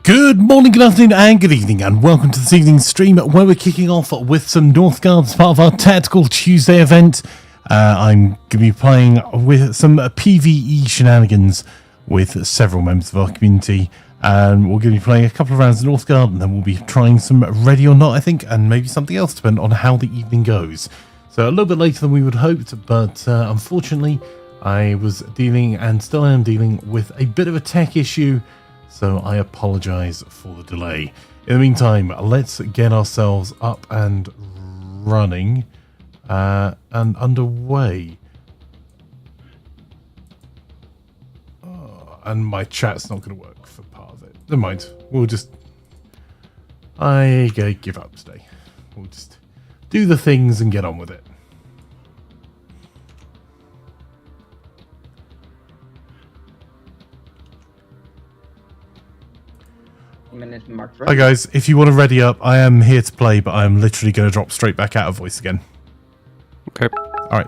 Good morning, good afternoon, and good evening, and welcome to this evening's stream where we're kicking off with some Northgard as part of our Tactical Tuesday event. I'm going to be playing with some PvE shenanigans with several members of our community, and we're going to be playing a couple of rounds of Northgard, and then we'll be trying some Ready or Not, I think, and maybe something else, depending on how the evening goes. So a little bit later than we would have hoped, but unfortunately, I was dealing, and still am dealing, with a bit of a tech issue. So I apologise for the delay. In the meantime, let's get ourselves up and running and underway. And my chat's not going to work for part of it. Never mind. We'll just... I give up today. We'll just do the things and get on with it. Hi guys, if you want to ready up, I am here to play, but I'm literally going to drop straight back out of voice again. Okay. Alright.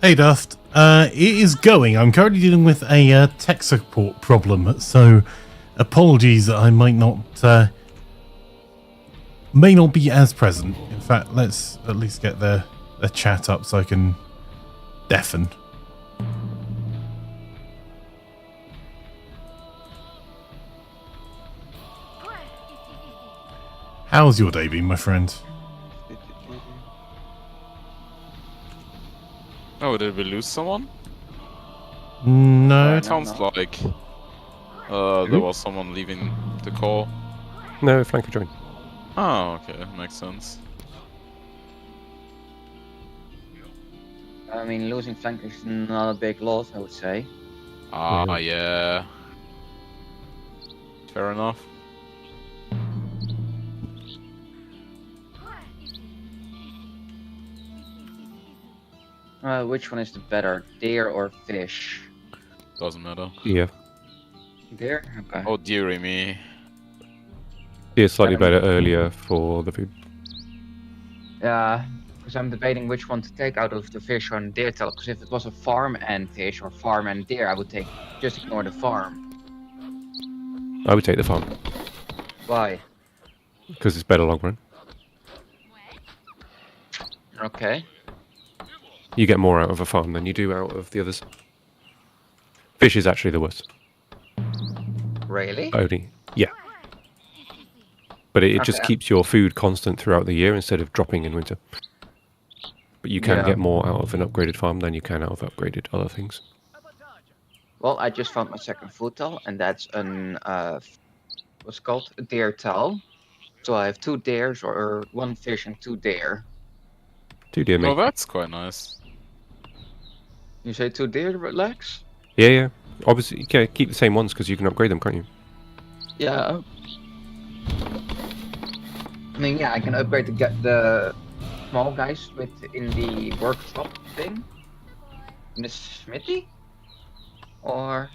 Hey Duft, it is going. I'm currently dealing with a tech support problem, so apologies that I may not be as present. In fact, let's at least get the chat up so I can deafen. How's your day been, my friend? Oh, did we lose someone? No. It sounds like there was someone leaving the call. No, Flanker joined. Oh, okay, makes sense. I mean, losing flank is not a big loss, I would say. Ah, yeah. Fair enough. Which one is the better, deer or fish? Doesn't matter. Yeah. Deer? Okay. Oh, dearie me. Yeah, slightly better earlier for the food. Yeah, because I'm debating which one to take out of the fish on deer tail. Because if it was a farm and fish or farm and deer, I would just ignore the farm. I would take the farm Why? because it's better long run. Okay. You get more out of a farm than you do out of the others. Fish is actually the worst. Really? Only, yeah. But it just Okay. keeps your food constant throughout the year instead of dropping in winter. But you can get more out of an upgraded farm than you can out of upgraded other things. Well, I just found my second food towel, and that's an what's it called a deer towel. So I have 2 deers or 1 fish and 2 deer. 2 deer Oh, meat. that's quite nice. You say 2 deer legs? Yeah, yeah. Obviously, you can keep the same ones because you can upgrade them, can't you? Yeah. I mean, yeah, I can upgrade the small guys in the workshop thing. In the smithy? Or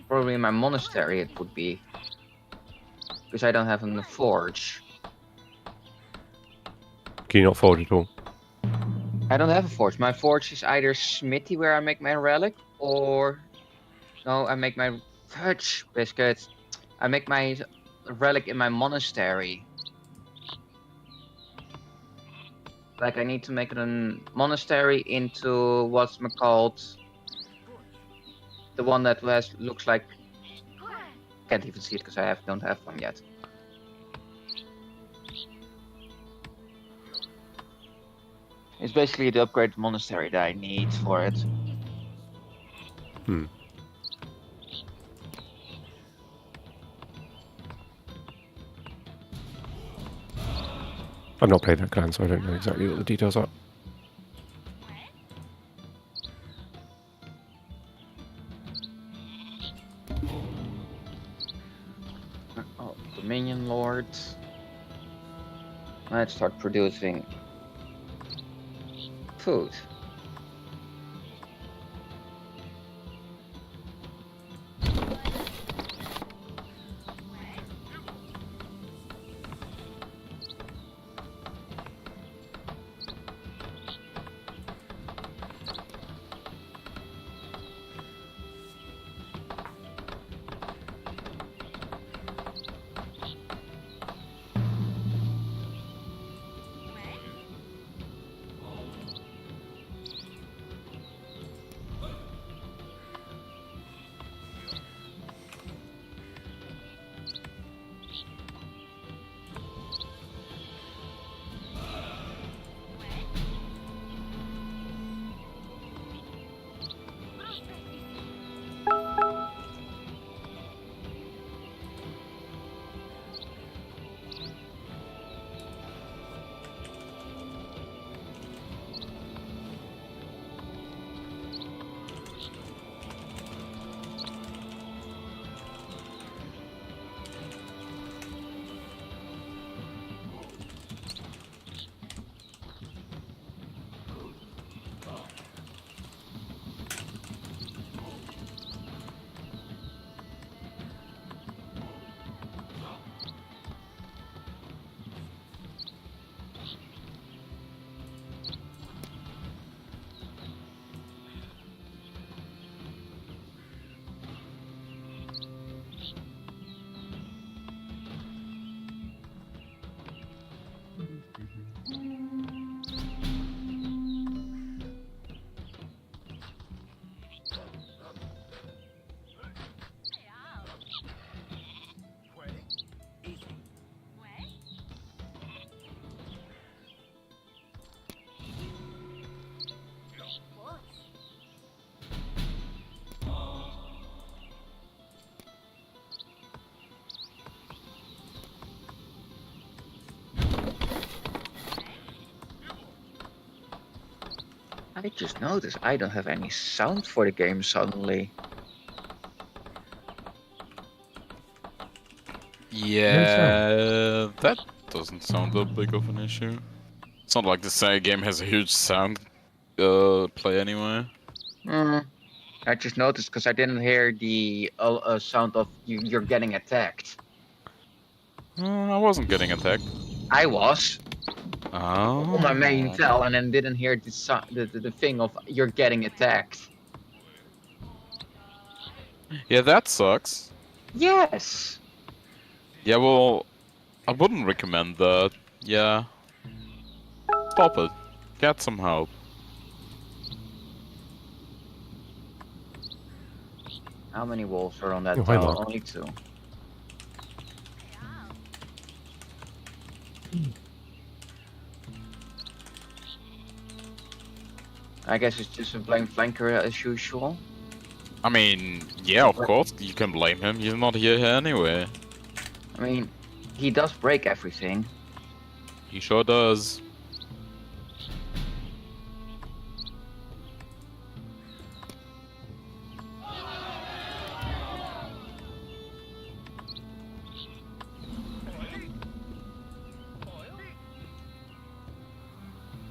probably in my monastery it would be. Because I don't have a forge. Can you not forge at all? I don't have a forge. My forge is either smithy where I make my relic, or no, I make my fudge biscuits. I make my relic in my monastery. Like I need to make it a monastery into what's called the one that looks like. Can't even see it because I don't have one yet. It's basically the upgraded monastery that I need for it. I've not played that clan, so I don't know exactly what the details are. Oh, Dominion Lord. Let's start producing food. I just noticed I don't have any sound for the game suddenly. Yeah, that doesn't sound that big of an issue. It's not like the Saga game has a huge sound play anyway. I just noticed because I didn't hear the sound of you're getting attacked. I wasn't getting attacked. I was Oh. on my main tel and then didn't hear the thing of you're getting attacked. Yeah, that sucks. Yes. Yeah, well, I wouldn't recommend that. Yeah. Stop it. Get some help. How many wolves are on that Oh, hi, tel? Mark. Only 2. I guess it's just a blame flanker as usual. I mean, yeah, of course, you can blame him. He's not here anyway. I mean, he does break everything. He sure does.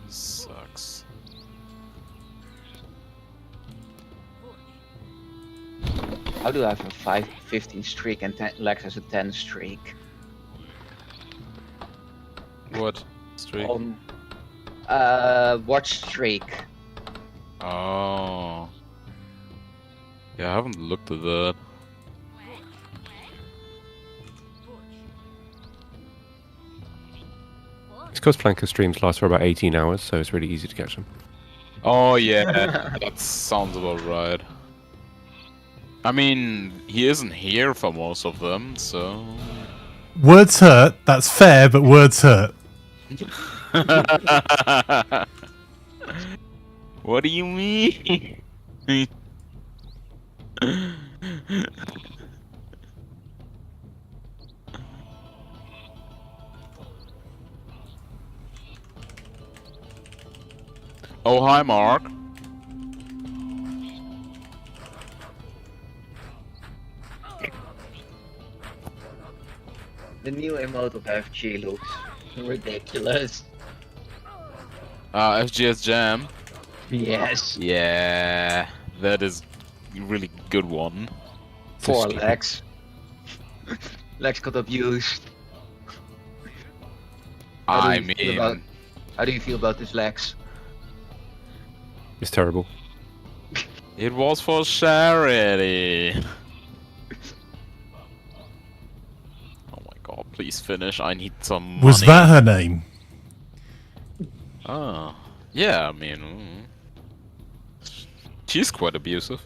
Sucks. How do I have a 5-15 streak and Lex has a 10 streak? What? Streak? Watch streak. Oh. Yeah, I haven't looked at that. It's because flanker streams last for about 18 hours, so it's really easy to catch them. Oh yeah, that sounds about right. I mean, he isn't here for most of them, so... Words hurt. That's fair, but words hurt. What do you mean? Oh, hi, Mark. The new emote of FG looks ridiculous. FGS Jam. Yes. Yeah, that is a really good one. Poor Lex. Lex got abused. How do you feel about this, Lex? It's terrible. It was for charity. Oh my god, please finish. I need some money. Was that her name? Oh. Yeah, I mean... She's quite abusive.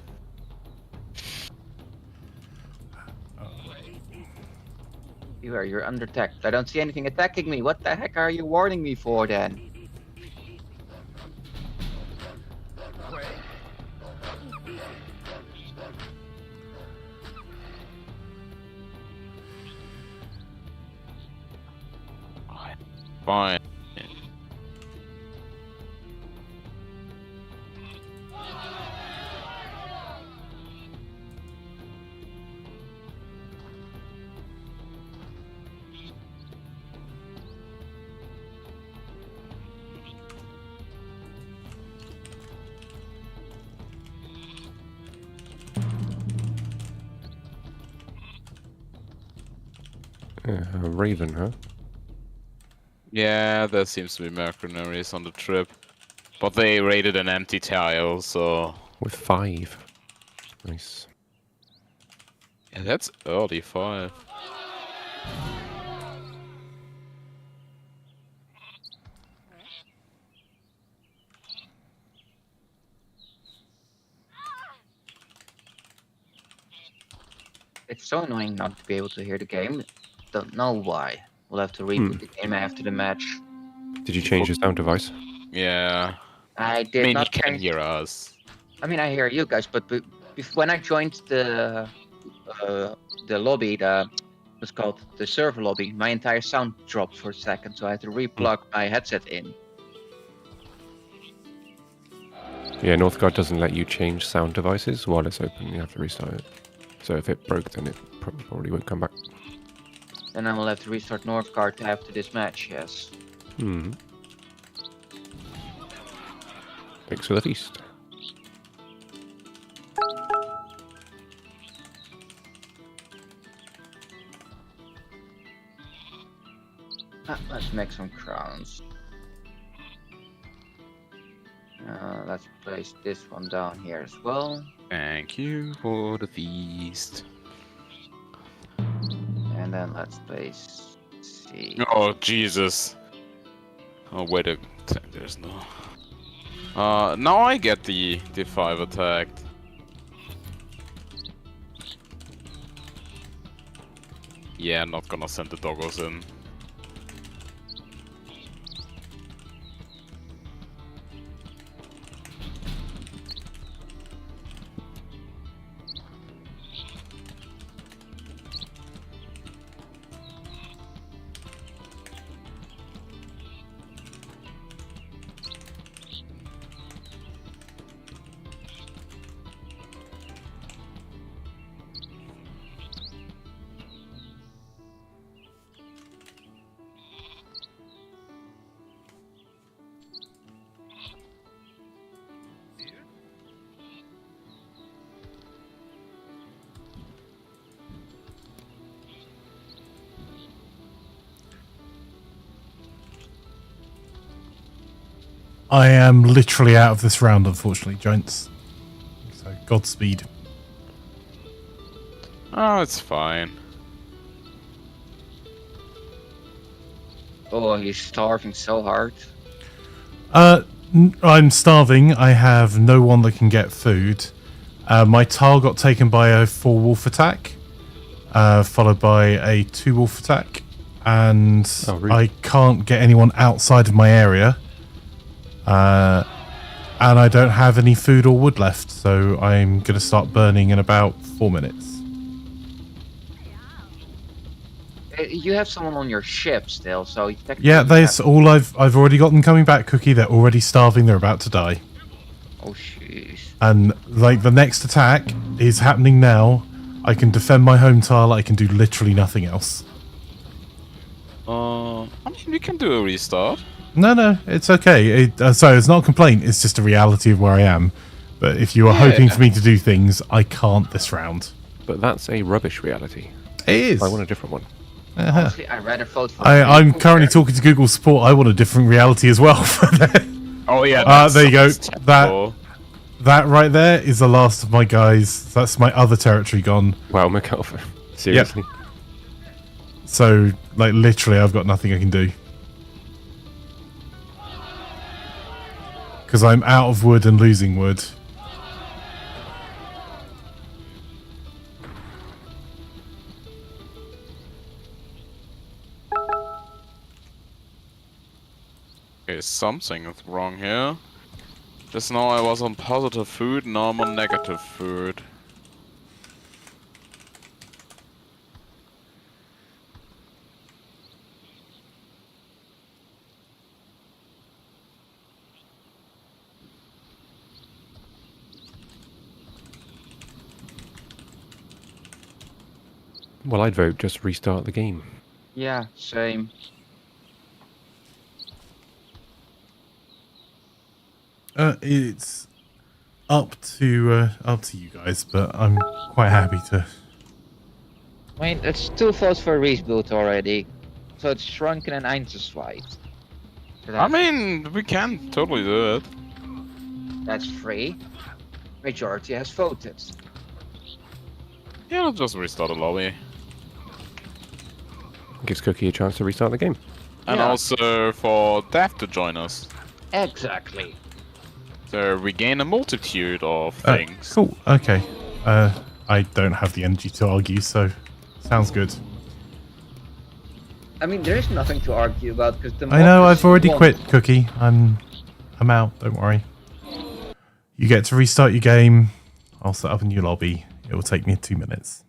You're under attack. I don't see anything attacking me. What the heck are you warning me for then? Fine. A raven, huh? Yeah, there seems to be mercenaries on the trip. But they raided an empty tile, so... With 5. Nice. Yeah, that's early 5. It's so annoying not to be able to hear the game. Don't know why. We'll have to reboot the game after the match. Did you change your sound device? Yeah. I did I mean, not he can change- hear us. I mean, I hear you guys, but when I joined the lobby, what's called the server lobby, my entire sound dropped for a second, so I had to replug my headset in. Yeah, Northgard doesn't let you change sound devices while it's open. You have to restart it. So if it broke, then it probably won't come back. Then I will have to restart Northgard after this match, yes. Hmm. Thanks for the feast. Let's make some crowns. Let's place this one down here as well. Thank you for the feast. And then let's place... see. Oh, Jesus. Oh, wait a... There's no... now I get the 5 attacked. Yeah, I'm not gonna send the doggos in. I am literally out of this round, unfortunately, gents. So, Godspeed. Oh, it's fine. Oh, he's starving so hard. I'm starving. I have no one that can get food. My tile got taken by a 4-wolf attack, followed by a 2-wolf attack, and I can't get anyone outside of my area. And I don't have any food or wood left, so I'm going to start burning in about 4 minutes. You have someone on your ship still, so yeah, that's all. I've already got them coming back, Cookie. They're already starving. They're about to die. Oh, jeez. And like the next attack is happening now. I can defend my home tile. I can do literally nothing else. I mean, we can do a restart. No, it's okay. So it's not a complaint. It's just a reality of where I am. But if you are hoping for me to do things, I can't this round. But that's a rubbish reality. It is. I want a different one. Honestly, I'd rather vote for... I'm currently talking to Google Support. I want a different reality as well. Oh yeah. There you go. That right there is the last of my guys. That's my other territory gone. Wow, McAlpha. Seriously. Yep. So, like, literally, I've got nothing I can do. Because I'm out of wood and losing wood. Okay, something is wrong here. Just now I was on positive food, now I'm on negative food. Well, I'd vote just restart the game. Yeah, same. It's up to you guys, but I'm quite happy to. I mean, it's 2 votes for reboot already. So it's shrunken and einzuswiped. I mean, we can totally do it. That's free. Majority has voted. Yeah, let's just restart the lobby. Gives Cookie a chance to restart the game. And Yeah. also for Death to join us. Exactly. So we gain a multitude of things. Cool. Okay. I don't have the energy to argue, so sounds good. I mean, there is nothing to argue about because the... I know. I've already won. quit, Cookie. I'm out. Don't worry. You get to restart your game. I'll set up a new lobby. It will take me 2 minutes.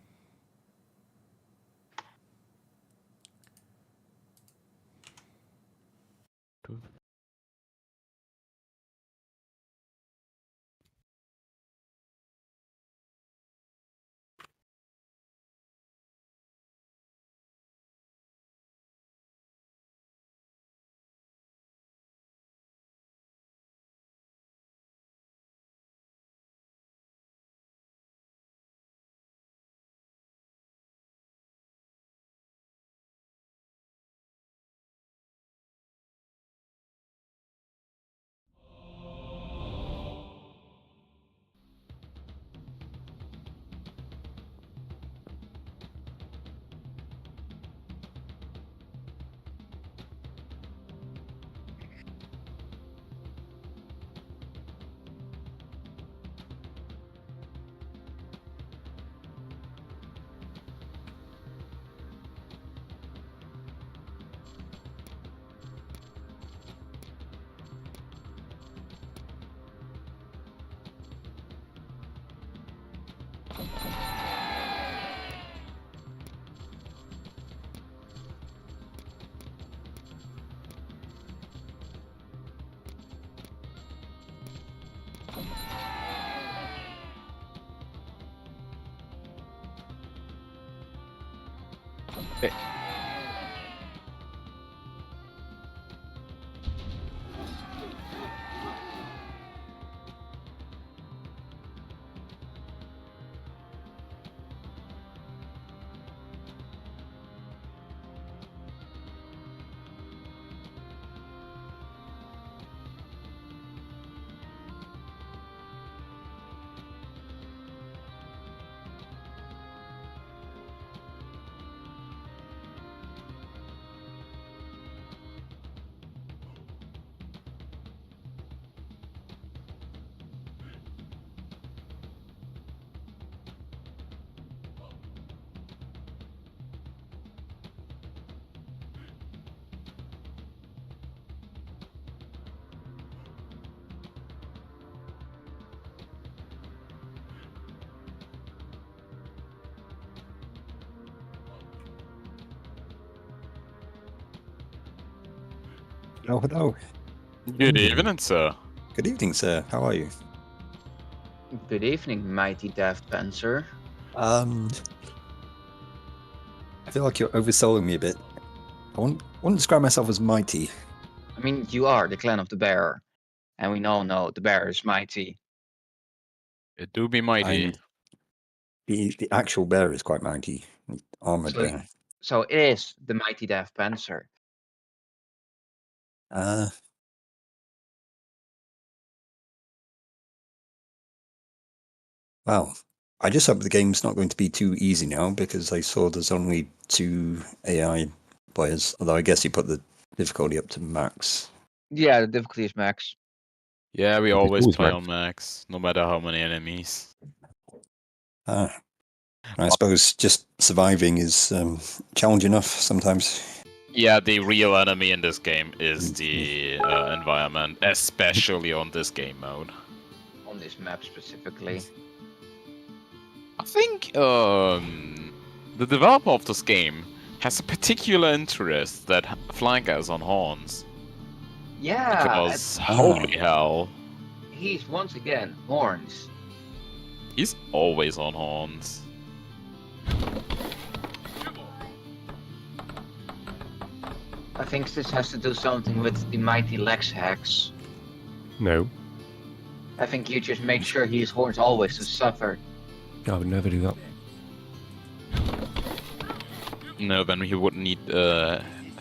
Oh, hello. Good evening, sir. Good evening, sir. How are you? Good evening, mighty Daft Panzer. I feel like you're overselling me a bit. I wouldn't describe myself as mighty. I mean, you are the clan of the bear, and we all know the bear is mighty. It do be mighty. I'm- The actual bear is quite mighty. Armored So- bear. So it is the mighty Daft Panzer. Well, I just hope the game's not going to be too easy now because I saw there's only 2 AI players. Although I guess you put the difficulty up to max. Yeah, the difficulty is max. Yeah, we It's always always play max. on max, no matter how many enemies. I suppose just surviving is challenge enough sometimes. Yeah, the real enemy in this game is the environment, especially on this game mode. On this map specifically. I think the developer of this game has a particular interest that flankers on horns. Yeah, Because holy hell, he's once again horns. he's always on horns. I think this has to do something with the mighty Lex hacks. No, I think you just make sure he is horns always to suffer. I would never do that. No, then he would need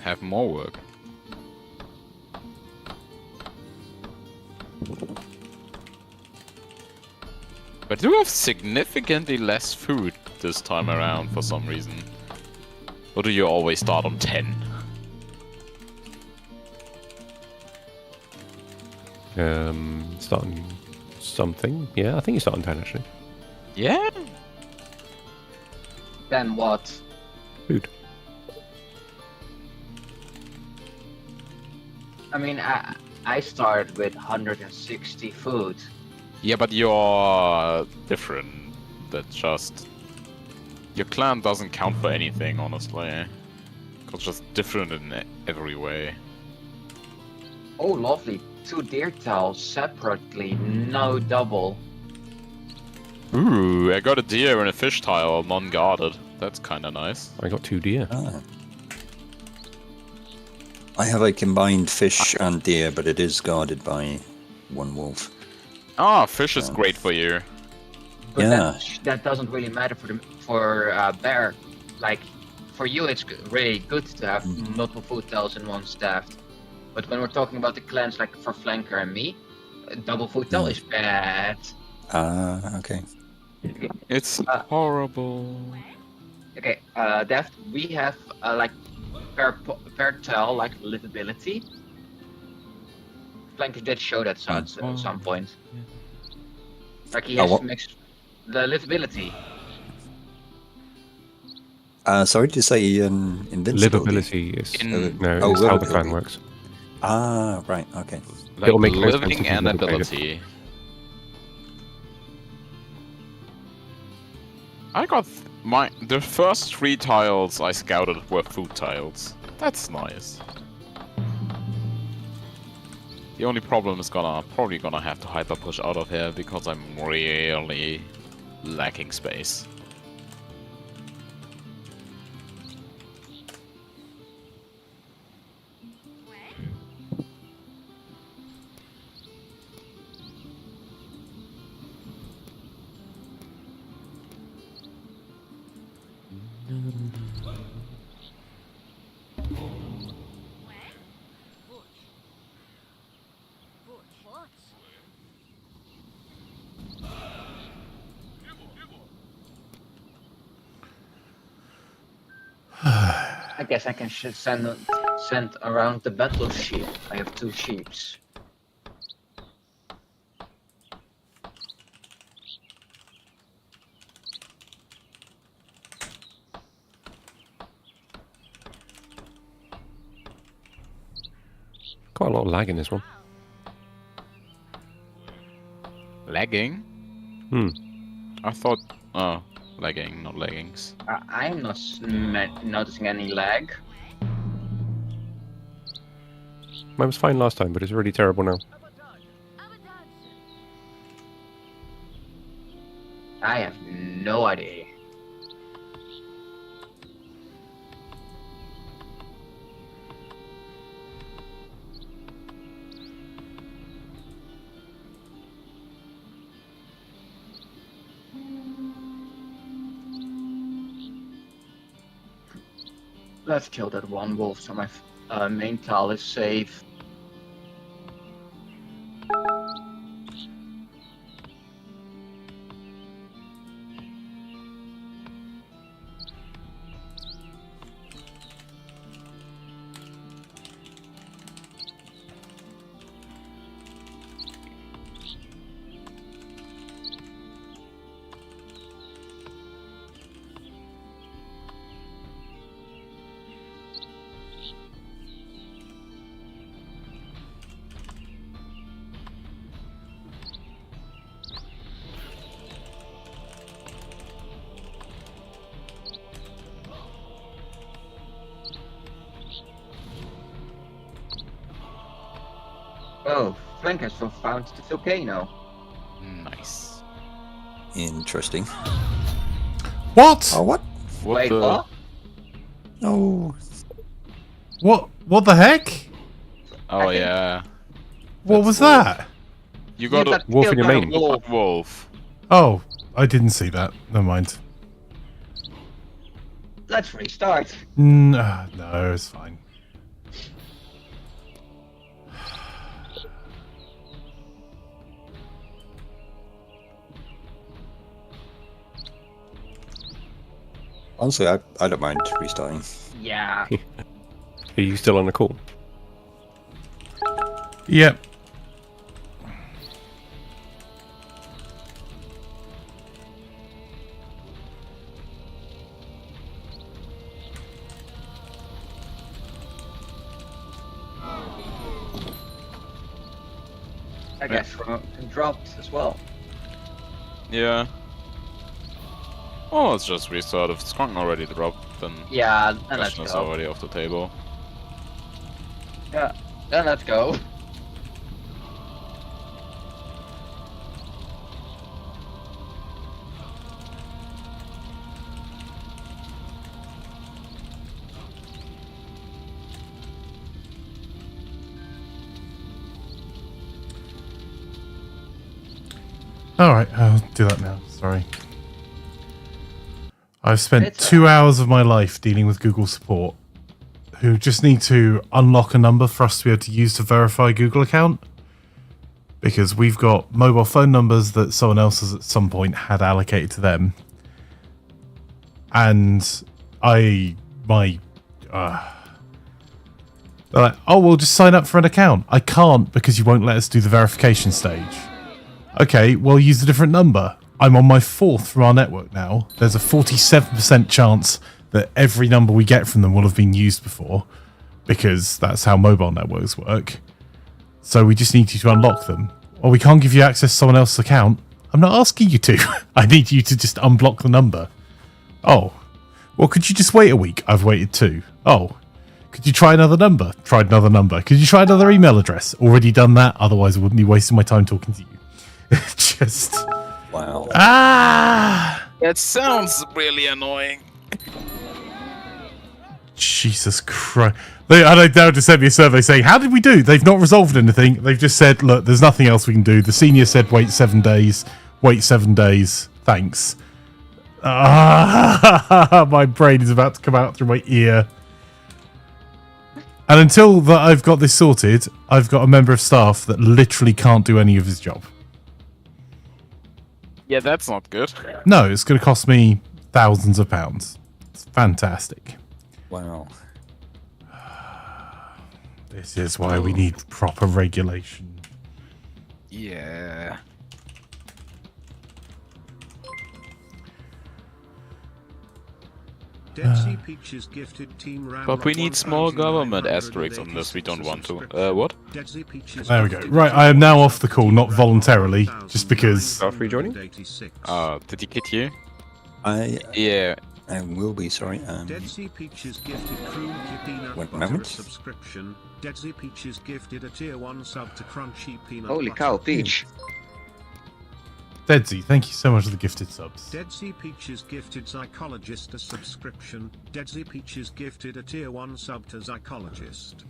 have more work. But do have significantly less food this time around for some reason. Or do you always start on 10? Starting something. Yeah, I think you start on 10 actually. Yeah? Then what? Food. I mean, I started with 160 food. Yeah, but you're different. That's just... Your clan doesn't count for anything, honestly. It's just different in every way. Oh, lovely. 2 deer tails separately, no double. Ooh, I got a deer and a fish tile, non-guarded. That's kinda nice. I got 2 deer. I have a combined fish and deer, but it is guarded by 1 wolf. Ah, fish is great for you. But Yeah. that doesn't really matter for bear. Like, for you it's really good to have multiple food tails in one staff. But when we're talking about the clans like for Flanker and me, a double food tail is bad. Okay. It's horrible. Okay, Deft, we have like per tail like livability. Flanker did show that at some point. Like he has what? to mix the livability. Sorry, did you say invincibility? Livability is In- it's how the clan livability. works. Right, okay. Like It'll make no sense living if you and never played it. ability. I got the first 3 tiles I scouted were food tiles. That's nice. The only problem is probably gonna have to hyper push out of here because I'm really lacking space. I guess I can send around the battle sheep. I have 2 sheeps. Quite a lot of lag in this one. Lagging? I thought... Oh, lagging, not leggings. I'm not noticing any lag. Mine was fine last time, but it's really terrible now. I have no idea. Let's kill that one wolf so my main tile is safe. Oh, Frank has found the volcano. Nice. Interesting. What? Oh, what? Wait, the... what? No. What the heck? Oh yeah. What That's was wolf. that? You got a wolf in your killed by a main. wolf. wolf. Oh, I didn't see that. Never mind. Let's restart. No, it's fine. Honestly, I don't mind restarting. Yeah. Are you still on the call? Yep. I guess dropped as well. Yeah. Oh, let's just restart. If Skunk already dropped, then Yeah, then let's question is go. already off the table. Yeah, then let's go. Alright, I'll do that now. Sorry. I've spent It's 2 hours of my life dealing with Google support who just need to unlock a number for us to be able to use to verify a Google account. Because we've got mobile phone numbers that someone else has at some point had allocated to them. And they're like, oh, we'll just sign up for an account. I can't because you won't let us do the verification stage. Okay, well, use a different number. I'm on my 4th from our network now. There's a 47% chance that every number we get from them will have been used before, because that's how mobile networks work. So we just need you to unlock them. Or we can't give you access to someone else's account. I'm not asking you to. I need you to just unblock the number. Oh. Well, could you just wait a week? I've waited 2. Oh. Could you try another number? Tried another number. Could you try another email address? Already done that. Otherwise, I wouldn't be wasting my time talking to you. Just... Wow. Ah! That sounds really annoying. Jesus Christ. They now just sent me a survey saying, how did we do? They've not resolved anything. They've just said, look, there's nothing else we can do. The senior said, wait 7 days. Wait 7 days. Thanks. Ah, my brain is about to come out through my ear. And until that I've got this sorted, I've got a member of staff that literally can't do any of his job. Yeah, that's not good. No, it's going to cost me thousands of pounds. It's fantastic. Wow. This is why we need proper regulation. Yeah. But we need small government asterisks on this. We don't want to. What? There we go. Right, I am now off the call, not voluntarily, just because. Staff rejoining? Did he kid you? I will be, sorry. Dead Sea Peaches gifted Crew Peanut One Butter moment. subscription. Dead Sea Peaches gifted a tier 1 sub to Crunchy Peanut Holy Butter. cow, Peach. Deadsy, thank you so much for the gifted subs. Dead Sea Peaches gifted Psychologist a subscription. Dead Sea Peaches gifted a tier 1 sub to Psychologist.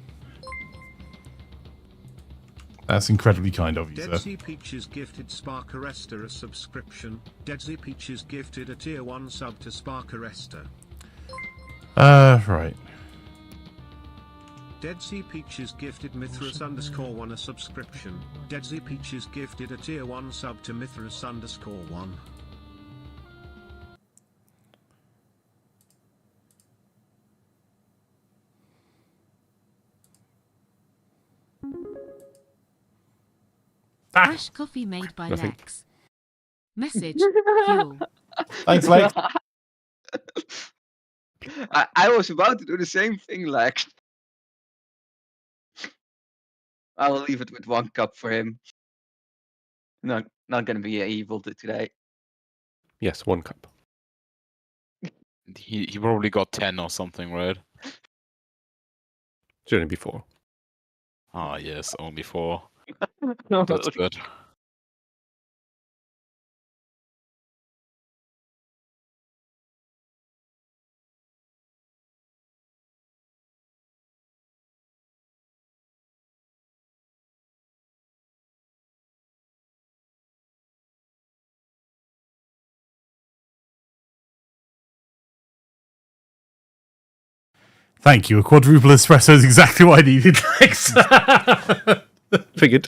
That's incredibly kind of you, Dead sir. Sea Peaches gifted Spark Arrestor a subscription. Dead Sea Peaches gifted a tier 1 sub to Spark Arrestor. Right. Dead Sea Peaches gifted Mithras_1 a subscription. Dead Sea Peaches gifted a tier 1 sub to Mithras_1. Fresh coffee made by Nothing. Lex. Message, fuel. Thanks, Lex. I was about to do the same thing, Lex. I will leave it with 1 cup for him. Not gonna be evil today. Yes, 1 cup. He probably got 10 or something, right? Should only be 4. Ah, yes, only 4. That's good. Thank you. A quadruple espresso is exactly what I needed, Lex. Figured.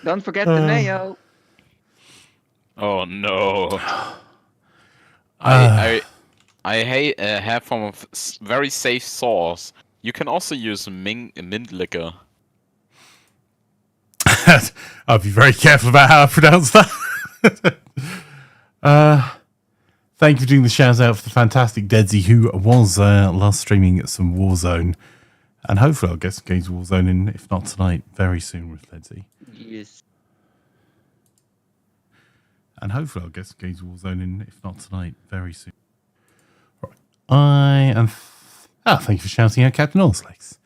Don't forget the mayo. Oh no. I hate have from a very safe source. You can also use mint liquor. I'll be very careful about how I pronounce that. Thank you for doing the shout out for the fantastic Deadsy, who was last streaming some Warzone. And hopefully I'll get some games of Warzone in, if not tonight, very soon with Deadsy. Yes. And hopefully I'll get some games of Warzone in, if not tonight, very soon. Right. I am... thank you for shouting out Captain Allslex.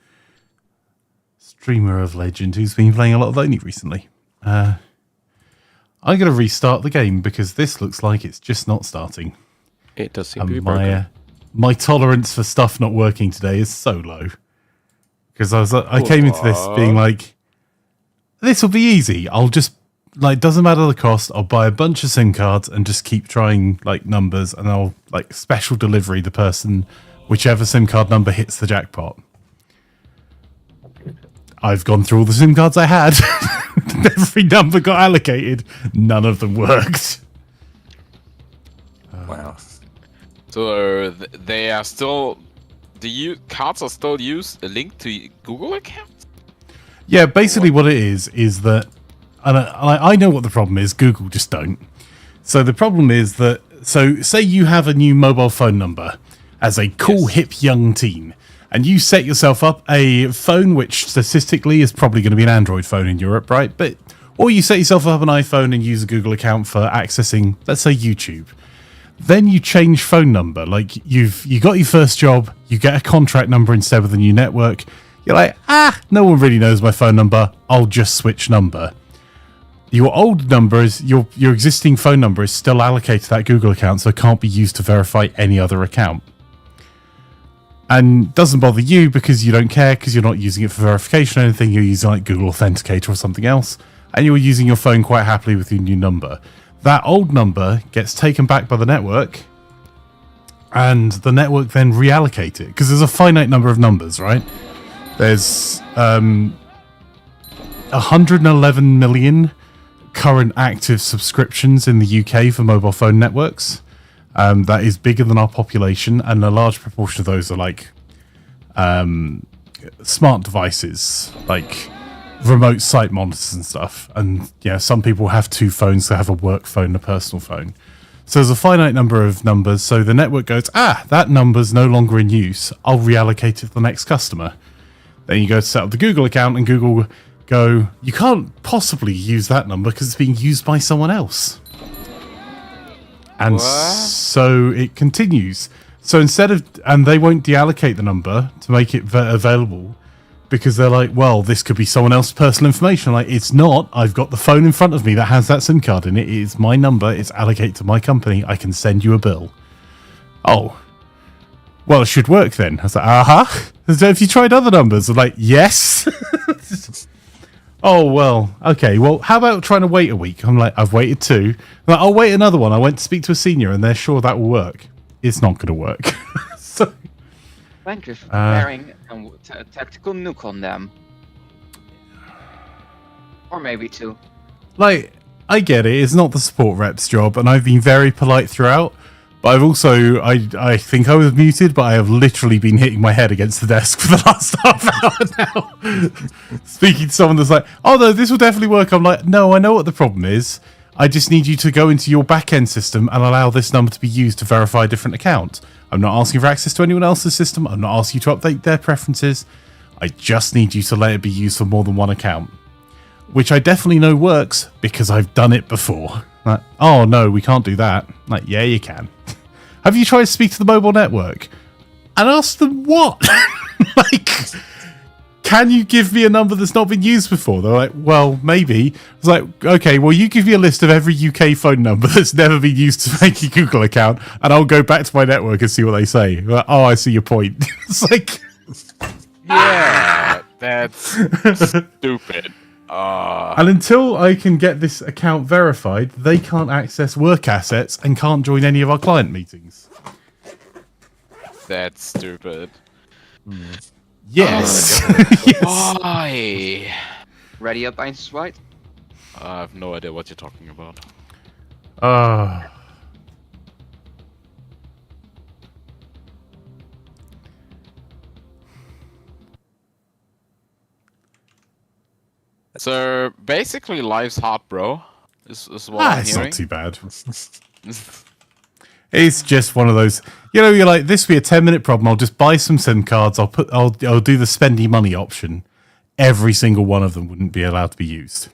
Streamer of legend who's been playing a lot of Lonely recently. I'm going to restart the game because this looks like it's just not starting. It does seem to be And broken. my tolerance for stuff not working today is so low. Because I came into this being like, this will be easy. I'll just, doesn't matter the cost. I'll buy a bunch of SIM cards and just keep trying, numbers. And I'll, special delivery the person, whichever SIM card number hits the jackpot. I've gone through all the SIM cards I had. Every number got allocated. None of them worked. Wow. So they are still... cards are still linked to Google accounts? Yeah, basically what it is that... And I know what the problem is. Google just don't. So the problem is that... So say you have a new mobile phone number as a cool, hip, young teen. And you set yourself up a phone which statistically is probably going to be an Android phone in Europe, right? But Or you set yourself up an iPhone and use a Google account for accessing, let's say, YouTube. Then you change phone number. Like you got your first job, you get a contract number instead with a new network. You're like, no one really knows my phone number. I'll just switch number. Your old number is your existing phone number is still allocated to that Google account, so it can't be used to verify any other account. And doesn't bother you because you don't care because you're not using it for verification or anything. You're using like Google Authenticator or something else, and you're using your phone quite happily with your new number. That old number gets taken back by the network, and the network then reallocate it because there's a finite number of numbers, right? There's 111 million current active subscriptions in the UK for mobile phone networks. That is bigger than our population, and a large proportion of those are like smart devices, like remote site monitors and stuff. And yeah, some people have two phones. They have a work phone and a personal phone. So there's a finite number of numbers. So the network goes, that number's no longer in use. I'll reallocate it to the next customer. Then you go to set up the Google account, and Google go, you can't possibly use that number because it's being used by someone else. And so it continues. So and they won't deallocate the number to make it available because they're like, well, this could be someone else's personal information. Like, it's not. I've got the phone in front of me that has that SIM card in it. It is my number. It's allocated to my company. I can send you a bill. Oh. Well, it should work then. I was like, So have you tried other numbers? I'm like, yes. Oh, well, okay. Well, how about trying to wait a week? I'm like, I've waited 2. I'm like, I'll wait another one. I went to speak to a senior, and they're sure that will work. It's not going to work. So, Thank you for preparing a tactical nuke on them. Or maybe 2. like, I get it. It's not the support rep's job, and I've been very polite throughout. But I've also, I think I was muted, but I have literally been hitting my head against the desk for the last half hour now. Speaking to someone that's like, oh no, this will definitely work. I'm like, no, I know what the problem is. I just need you to go into your back-end system and allow this number to be used to verify a different account. I'm not asking for access to anyone else's system. I'm not asking you to update their preferences. I just need you to let it be used for more than one account. Which I definitely know works because I've done it before. Like, oh no, we can't do that. Like, yeah, you can. Have you tried to speak to the mobile network? And ask them what? Like, can you give me a number that's not been used before? They're like, well, maybe. It's like, okay, well, you give me a list of every UK phone number that's never been used to make a Google account, and I'll go back to my network and see what they say. Like, oh, I see your point. It's like... Yeah, that's stupid. And until I can get this account verified, they can't access work assets and can't join any of our client meetings. That's stupid. Yes. Yes. Why? Ready up, Einstein White? I have no idea what you're talking about. So basically, life's hard, bro. Is what I'm it's hearing. not too bad. It's just one of those, you're like, this will be a 10-minute problem. I'll just buy some SIM cards. I'll do the spendy money option. Every single one of them wouldn't be allowed to be used.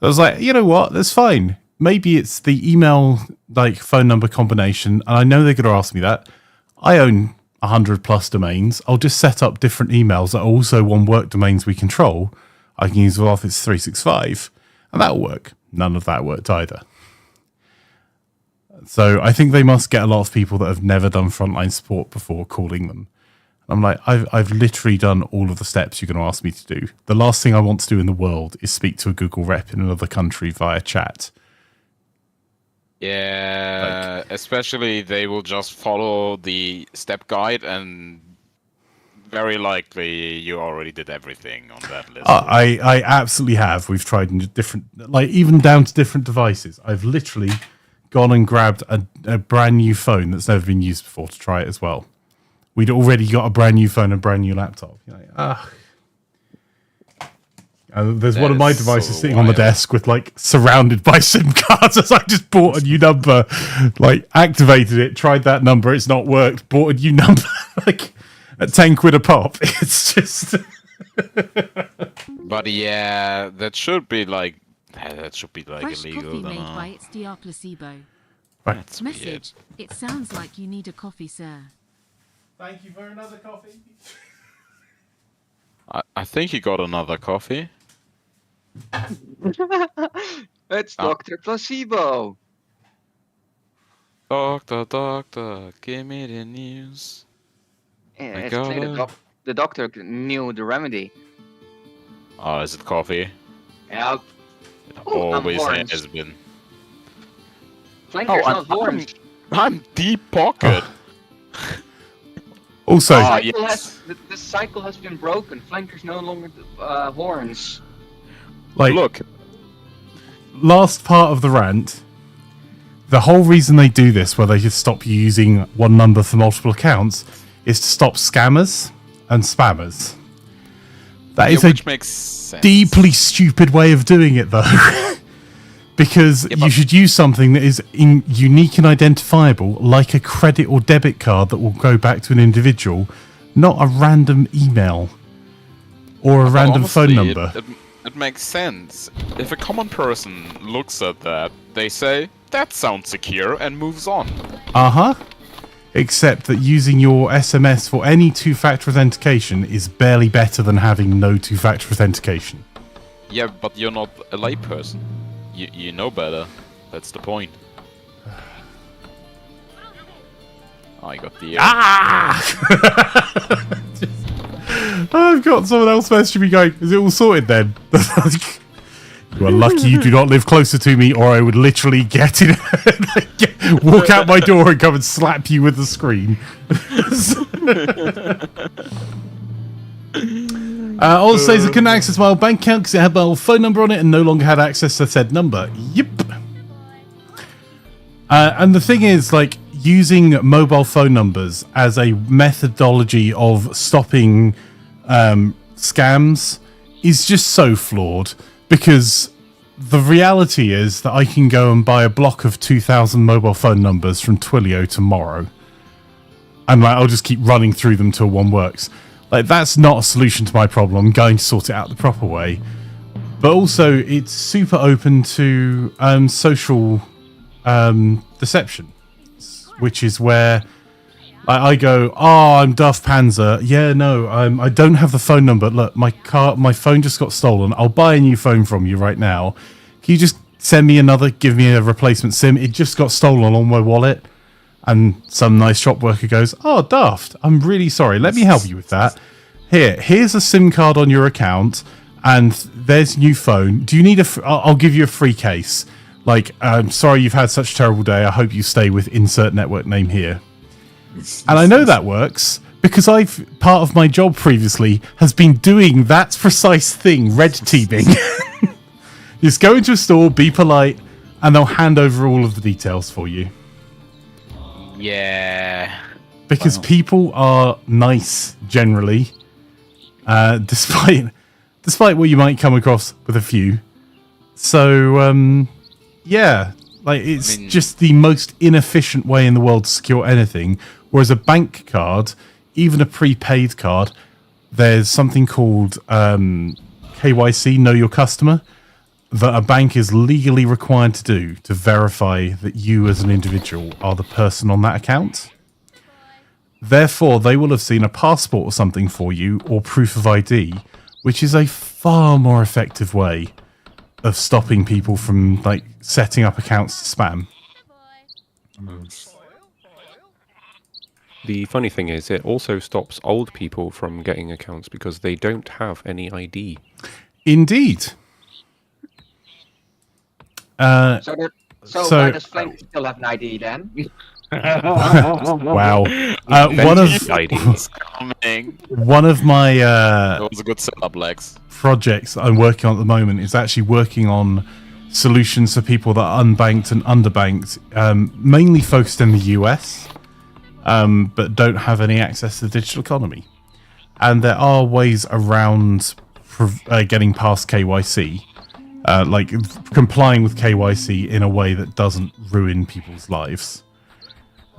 I was like, you know what? That's fine. Maybe it's the email, like, phone number combination. And I know they're going to ask me that. I own 100 plus domains. I'll just set up different emails that are also on work domains we control. I can use Office 365, and that'll work. None of that worked either. So I think they must get a lot of people that have never done frontline support before calling them. I'm like, I've literally done all of the steps you're going to ask me to do. The last thing I want to do in the world is speak to a Google rep in another country via chat. Yeah, especially they will just follow the step guide, and very likely you already did everything on that list. I absolutely have. We've tried different, like, even down to different devices. I've literally gone and grabbed a brand new phone that's never been used before to try it as well. We'd already got a brand new phone and a brand new laptop. You're like, And there's one of my devices sitting on the desk with, like, surrounded by SIM cards as I just bought a new number, like, activated it, tried that number, it's not worked, bought a new number, like, at 10 quid a pop. It's just... But yeah, that should be, like, That should be like Fresh illegal. coffee then, made by its DR placebo. That's weird. Message. It sounds like you need a coffee, sir. Thank you for another coffee. I think he got another coffee. It's Dr. Placebo. Doctor, give me the news. Yeah, I it's clear gotta- the doctor knew the remedy. Oh, is it coffee? Yeah. It Oh, I'm always orange. has been. Flanker's Oh, not orange. I'm deep pocket. Also, Ah, Cycle yes. the cycle has been broken. Flanker's no longer horns. like, Look, last part of the rant, the whole reason they do this, where they just stop you using one number for multiple accounts, is to stop scammers and spammers. That is a which makes sense. deeply stupid way of doing it, though. Because Yeah, you but- should use something that is unique and identifiable, like a credit or debit card that will go back to an individual, not a random email or a random phone Honestly, number. It makes sense. If a common person looks at that, they say, that sounds secure, and moves on. Uh-huh. Except that using your SMS for any two-factor authentication is barely better than having no two-factor authentication. Yeah, but you're not a layperson. You know better. That's the point. I got the... I've got someone else messaging me going, is it all sorted then? You are lucky you do not live closer to me, or I would literally get in, walk out my door and come and slap you with the screen. All says I couldn't access my old bank account because it had my old phone number on it and no longer had access to said number. Yep. And the thing is, like, using mobile phone numbers as a methodology of stopping scams is just so flawed, because the reality is that I can go and buy a block of 2,000 mobile phone numbers from Twilio tomorrow, and like, I'll just keep running through them till one works. Like, that's not a solution to my problem. I'm going to sort it out the proper way. But also, it's super open to social deception, which is where I go, oh, I'm Duff Panzer. Yeah, no, I don't have the phone number. Look, my phone just got stolen. I'll buy a new phone from you right now. Can you just send me another, give me a replacement SIM? It just got stolen on my wallet. And some nice shop worker goes, oh, Daft, I'm really sorry. Let me help you with that. Here's a SIM card on your account, and there's a new phone. Do you need I'll give you a free case. Like, I'm sorry you've had such a terrible day. I hope you stay with insert network name here. And I know that works because part of my job previously has been doing that precise thing, red teaming. Just go into a store, be polite, and they'll hand over all of the details for you. Yeah. Because people are nice generally, despite what you might come across with a few. So, yeah, like, it's just the most inefficient way in the world to secure anything. Whereas a bank card, even a prepaid card, there's something called KYC, Know Your Customer, that a bank is legally required to do to verify that you as an individual are the person on that account. Therefore, they will have seen a passport or something for you, or proof of ID, which is a far more effective way of stopping people from, like, setting up accounts to spam. The funny thing is, it also stops old people from getting accounts because they don't have any ID. Indeed. So So- why does Flanker still have an ID then? Wow. One of my That was a good setup, Lex. projects that I'm working on at the moment is actually working on solutions for people that are unbanked and underbanked, mainly focused in the US, but don't have any access to the digital economy. And there are ways around getting past KYC, like complying with KYC in a way that doesn't ruin people's lives.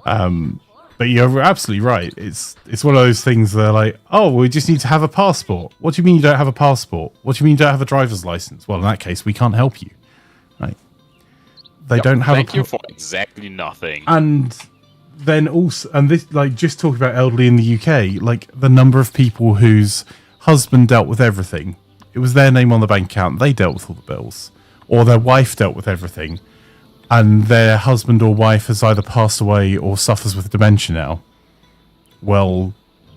But you're absolutely right. It's one of those things that are like, oh, we just need to have a passport. What do you mean you don't have a passport? What do you mean you don't have a driver's license? Well, in that case, we can't help you. right? They don't have Thank you for exactly nothing. And then also, and this, like, just talking about elderly in the UK, like, the number of people whose husband dealt with everything. It was their name on the bank account. They dealt with all the bills. Or their wife dealt with everything. And their husband or wife has either passed away or suffers with dementia now. Well,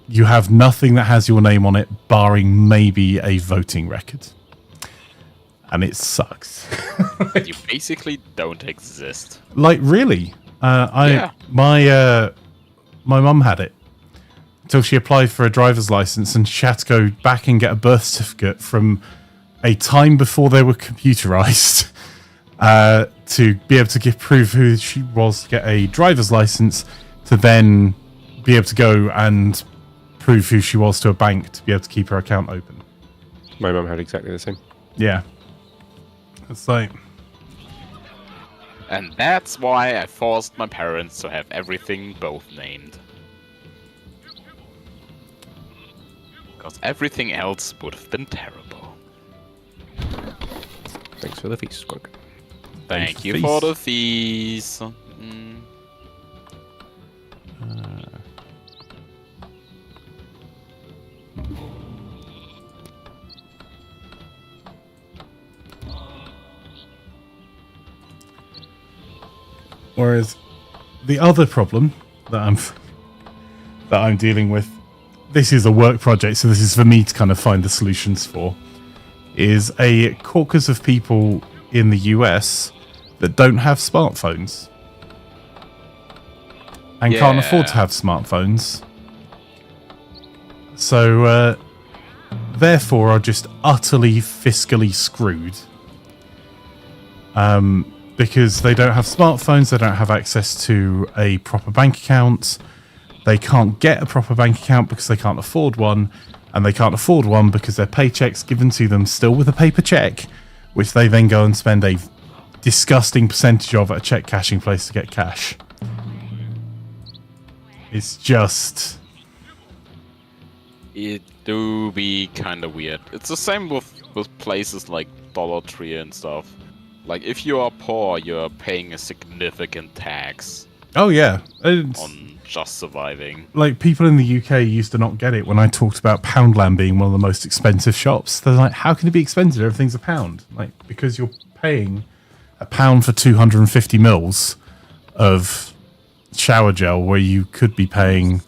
you have nothing that has your name on it, barring maybe a voting record. And it sucks. You basically don't exist. Like, really? Yeah. My mum had it until she applied for a driver's license, and she had to go back and get a birth certificate from a time before they were computerized to be able to prove who she was, to get a driver's license, to then be able to go and prove who she was to a bank to be able to keep her account open. My mum had exactly the same. Yeah. It's like... And that's why I forced my parents to have everything both named. Because everything else would have been terrible. Thanks for the feast, Squunk. Thank you for the fees. Whereas the other problem that I'm dealing with, this is a work project, so this is for me to kind of find the solutions for, is a caucus of people in the US that don't have smartphones and can't afford to have smartphones. So therefore are just utterly fiscally screwed. Because they don't have smartphones, they don't have access to a proper bank account, they can't get a proper bank account because they can't afford one, and they can't afford one because their paycheck's given to them still with a paper check, which they then go and spend a disgusting percentage of at a check cashing place to get cash. It's just... It do be kind of weird. It's the same with places like Dollar Tree and stuff. Like, if you are poor, you're paying a significant tax. Oh, yeah. On just surviving. Like, people in the UK used to not get it when I talked about Poundland being one of the most expensive shops. They're like, how can it be expensive? Everything's a pound. Like, because you're paying £1 for 250 mils of shower gel, where you could be paying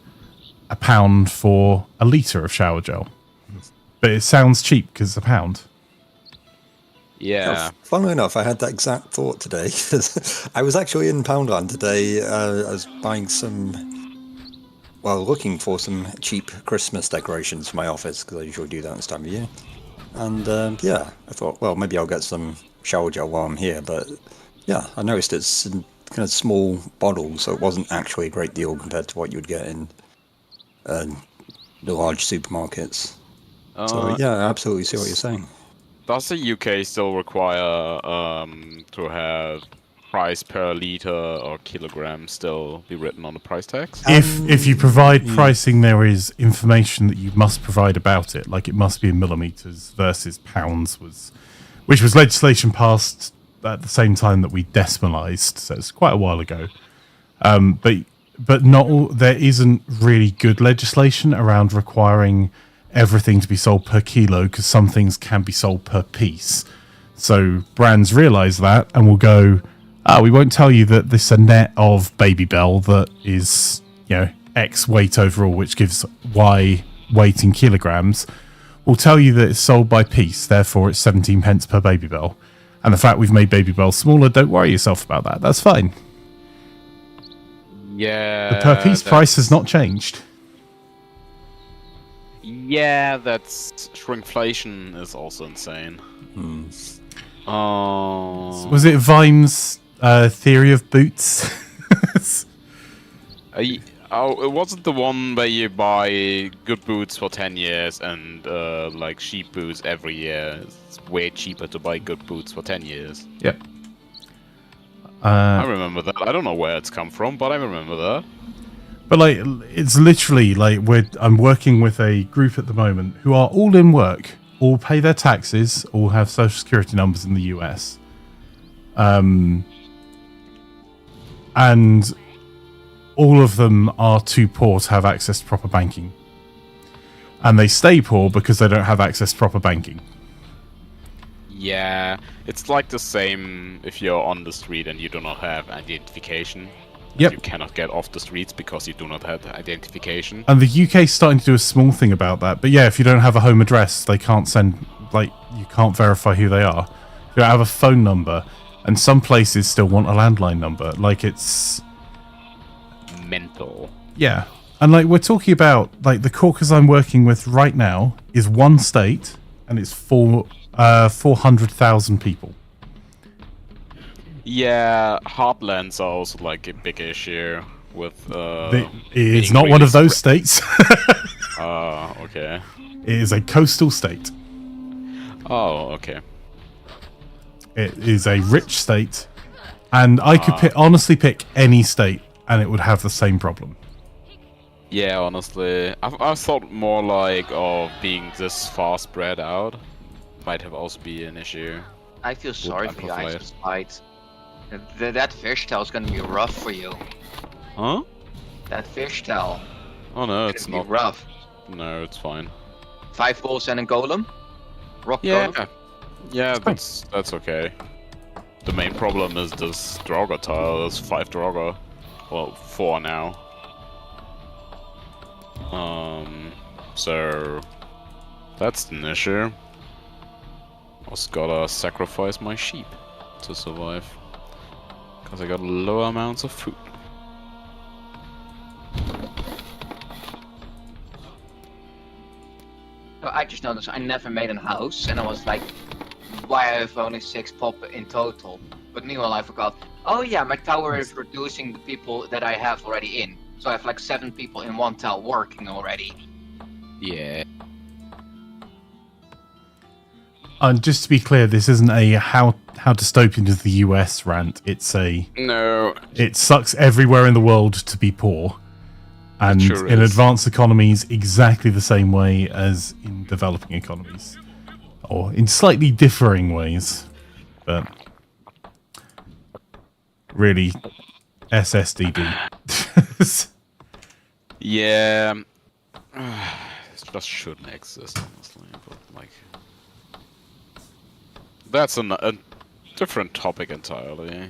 £1 for a litre of shower gel. But it sounds cheap because it's £1. Yeah. Funnily enough, I had that exact thought today. I was actually in Poundland today. I was buying looking for some cheap Christmas decorations for my office, because I usually do that this time of year. And I thought, well, maybe I'll get some shower gel while I'm here. But yeah, I noticed it's in kind of small bottles, so it wasn't actually a great deal compared to what you'd get in the large supermarkets. So yeah, I absolutely see what you're saying. Does the UK still require to have price per liter or kilogram still be written on the price tags? If you provide pricing, there is information that you must provide about it. Like, it must be in millimeters versus pounds, which was legislation passed at the same time that we decimalized. So it's quite a while ago. But not all, there isn't really good legislation around requiring everything to be sold per kilo, because some things can be sold per piece. So brands realize that and will go, we won't tell you that this is a net of Baby Bell that is, X weight overall, which gives Y weight in kilograms. We'll tell you that it's sold by piece, therefore it's 17 pence per Baby Bell. And the fact we've made Baby Bell smaller, don't worry yourself about that. That's fine. Yeah. The per piece price has not changed. Yeah, that's shrinkflation is also insane. Was it Vime's theory of boots? It wasn't the one where you buy good boots for 10 years and like cheap boots every year. It's way cheaper to buy good boots for 10 years. Yep. I remember that. I don't know where it's come from, but I remember that. But like, it's literally like I'm working with a group at the moment who are all in work, all pay their taxes, all have social security numbers in the US. And all of them are too poor to have access to proper banking. And they stay poor because they don't have access to proper banking. Yeah, it's like the same if you're on the street and you do not have identification. Yep. You cannot get off the streets because you do not have identification. And the UK is starting to do a small thing about that. But yeah, if you don't have a home address, they can't send, like, you can't verify who they are. You don't have a phone number. And some places still want a landline number. Like, it's... mental. Yeah. And, like, we're talking about, like, the caucus I'm working with right now is one state, and it's 400,000 people. Yeah, heartlands are also, like, a big issue with... It's not one of those states. Okay. It is a coastal state. Oh, okay. It is a rich state, and I could honestly pick any state, and it would have the same problem. Yeah, honestly, I thought more like of being this far spread out might have also be an issue. I feel sorry for you guys this fight. That fish tail is gonna be rough for you. Huh? That fish tail. Oh no, it's not rough. No, it's fine. 5 bulls and a golem. Rock Yeah. golem. Yeah, that's okay. The main problem is this Draugr tile. There's 5 Draugr. Well, 4 now. So that's an issue. Also gotta sacrifice my sheep to survive. Because I got low amounts of food. So I just noticed I never made a house, and I was like, why I have only 6 pop in total? But meanwhile I forgot, oh yeah, my tower is reducing the people that I have already in. So I have like 7 people in one tower working already. Yeah. And just to be clear, this isn't a how dystopian is the US rant. It's a... No. It sucks everywhere in the world to be poor. And sure in is. advanced economies, exactly the same way as in developing economies. Or in slightly differing ways. But really, SSDD. Yeah. It just shouldn't exist, honestly. But, like... That's a different topic entirely.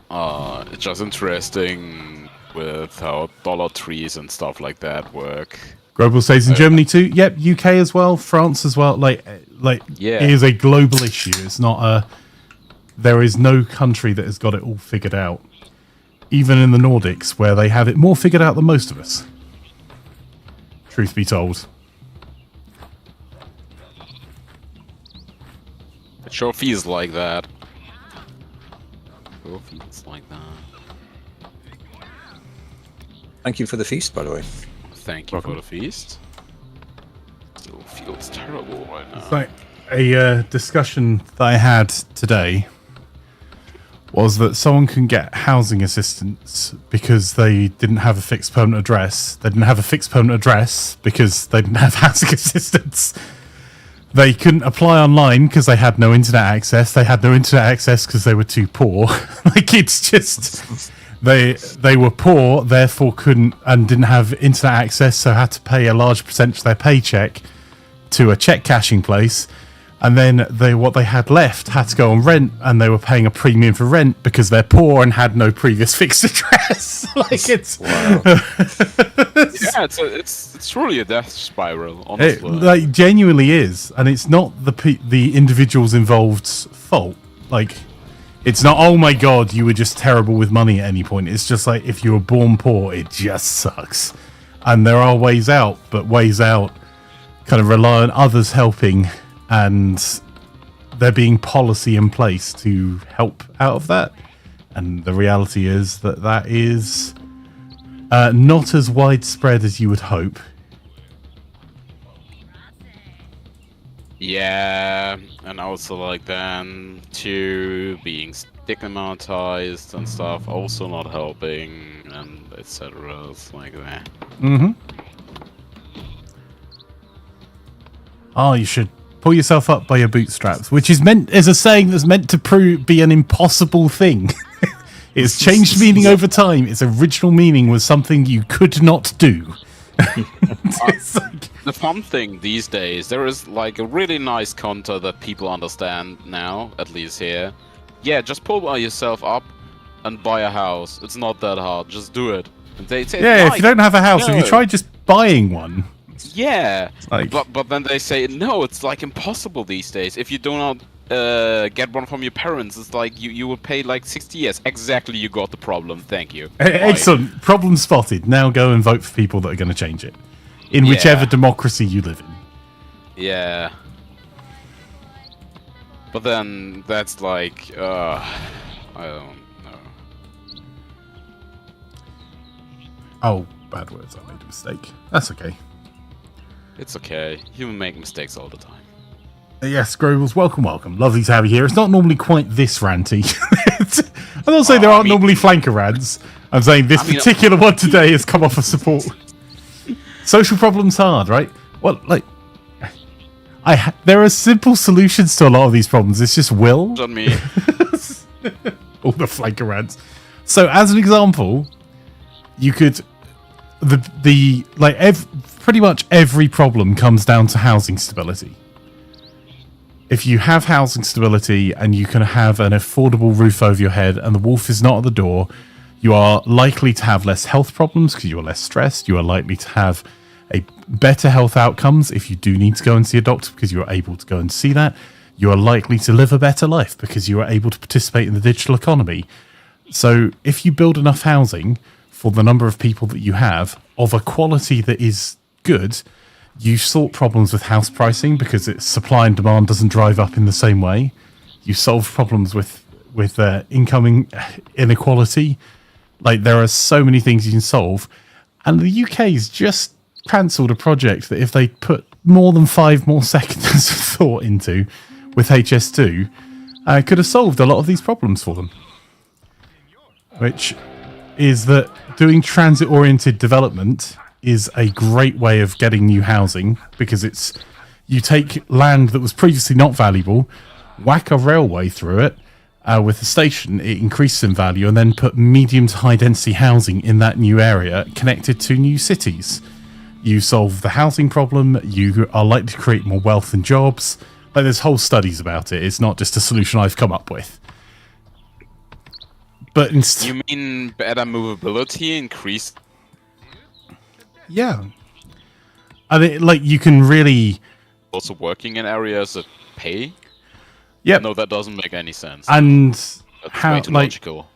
It's just interesting with how dollar trees and stuff like that work. Global states in Germany too. Yep, UK as well, France as well. Like Yeah. it is a global issue. It's not a... There is no country that has got it all figured out. Even in the Nordics, where they have it more figured out than most of us. Truth be told. It sure feels like that. Sure feels like that. Thank you for the feast, by the way. Thank you for the feast. Still feels terrible right now. It's like a discussion that I had today was that someone can get housing assistance because they didn't have a fixed permanent address. They didn't have a fixed permanent address because they didn't have housing assistance. They couldn't apply online because they had no internet access. They had no internet access because they were too poor. Like, it's just... They were poor, therefore couldn't and didn't have internet access, so had to pay a large percentage of their paycheck to a check cashing place. And then what they had left had to go on rent, and they were paying a premium for rent because they're poor and had no previous fixed address. Like, it's... Wow. Yeah, it's truly a death spiral, honestly. It, like, genuinely is, and it's not the individuals involved's fault. Like, it's not, oh my god, you were just terrible with money at any point. It's just like, if you were born poor, it just sucks. And there are ways out, but ways out kind of rely on others helping, and there being policy in place to help out of that. And the reality is that that is not as widespread as you would hope. Yeah, and also like then too being stigmatized and stuff also not helping, and etc. It's like that. Mm-hmm. Oh, you should Pull yourself up by your bootstraps, which is a saying that's meant to be an impossible thing. It's changed meaning over time. Its original meaning was something you could not do. The fun thing these days, there is like a really nice counter that people understand now, at least here. Yeah, just pull yourself up and buy a house. It's not that hard. Just do it. And they say, yeah, if you don't have a house, have you tried just buying one? Yeah, like... but then they say, no, it's like impossible these days. If you do not get one from your parents, it's like you will pay like 60 years. Exactly, you got the problem. Thank you. Excellent. Problem spotted. Now go and vote for people that are going to change it. In whichever democracy you live in. Yeah. But then that's like, I don't know. Oh, bad words. I made a mistake. That's okay. It's okay. Human make mistakes all the time. Yes, Grobles, welcome. Lovely to have you here. It's not normally quite this ranty. I'm not saying there aren't normally flanker rants. I'm saying this particular one today has come off of support. Social problems hard, right? Well, like, there are simple solutions to a lot of these problems. It's just will. On me. All the flanker rants. So, as an example, you could pretty much every problem comes down to housing stability. If you have housing stability and you can have an affordable roof over your head and the wolf is not at the door, you are likely to have less health problems because you are less stressed. You are likely to have a better health outcomes if you do need to go and see a doctor because you are able to go and see that. You are likely to live a better life because you are able to participate in the digital economy. So if you build enough housing for the number of people that you have of a quality that is good, you sort problems with house pricing because its supply and demand doesn't drive up in the same way. You solve problems with income inequality. Like, there are so many things you can solve. And the UK's just cancelled a project that if they put more than 5 more seconds of thought into with HS2, could have solved a lot of these problems for them. Which is that doing transit-oriented development is a great way of getting new housing because you take land that was previously not valuable, whack a railway through it with the station, it increases in value, and then put medium to high density housing in that new area connected to new cities. You solve the housing problem, you are likely to create more wealth and jobs. Like, there's whole studies about it. It's not just a solution I've come up with. But you mean better movability, increase? Yeah. And you can really... Also working in areas that pay? Yeah. No, that doesn't make any sense. And that's way too logical.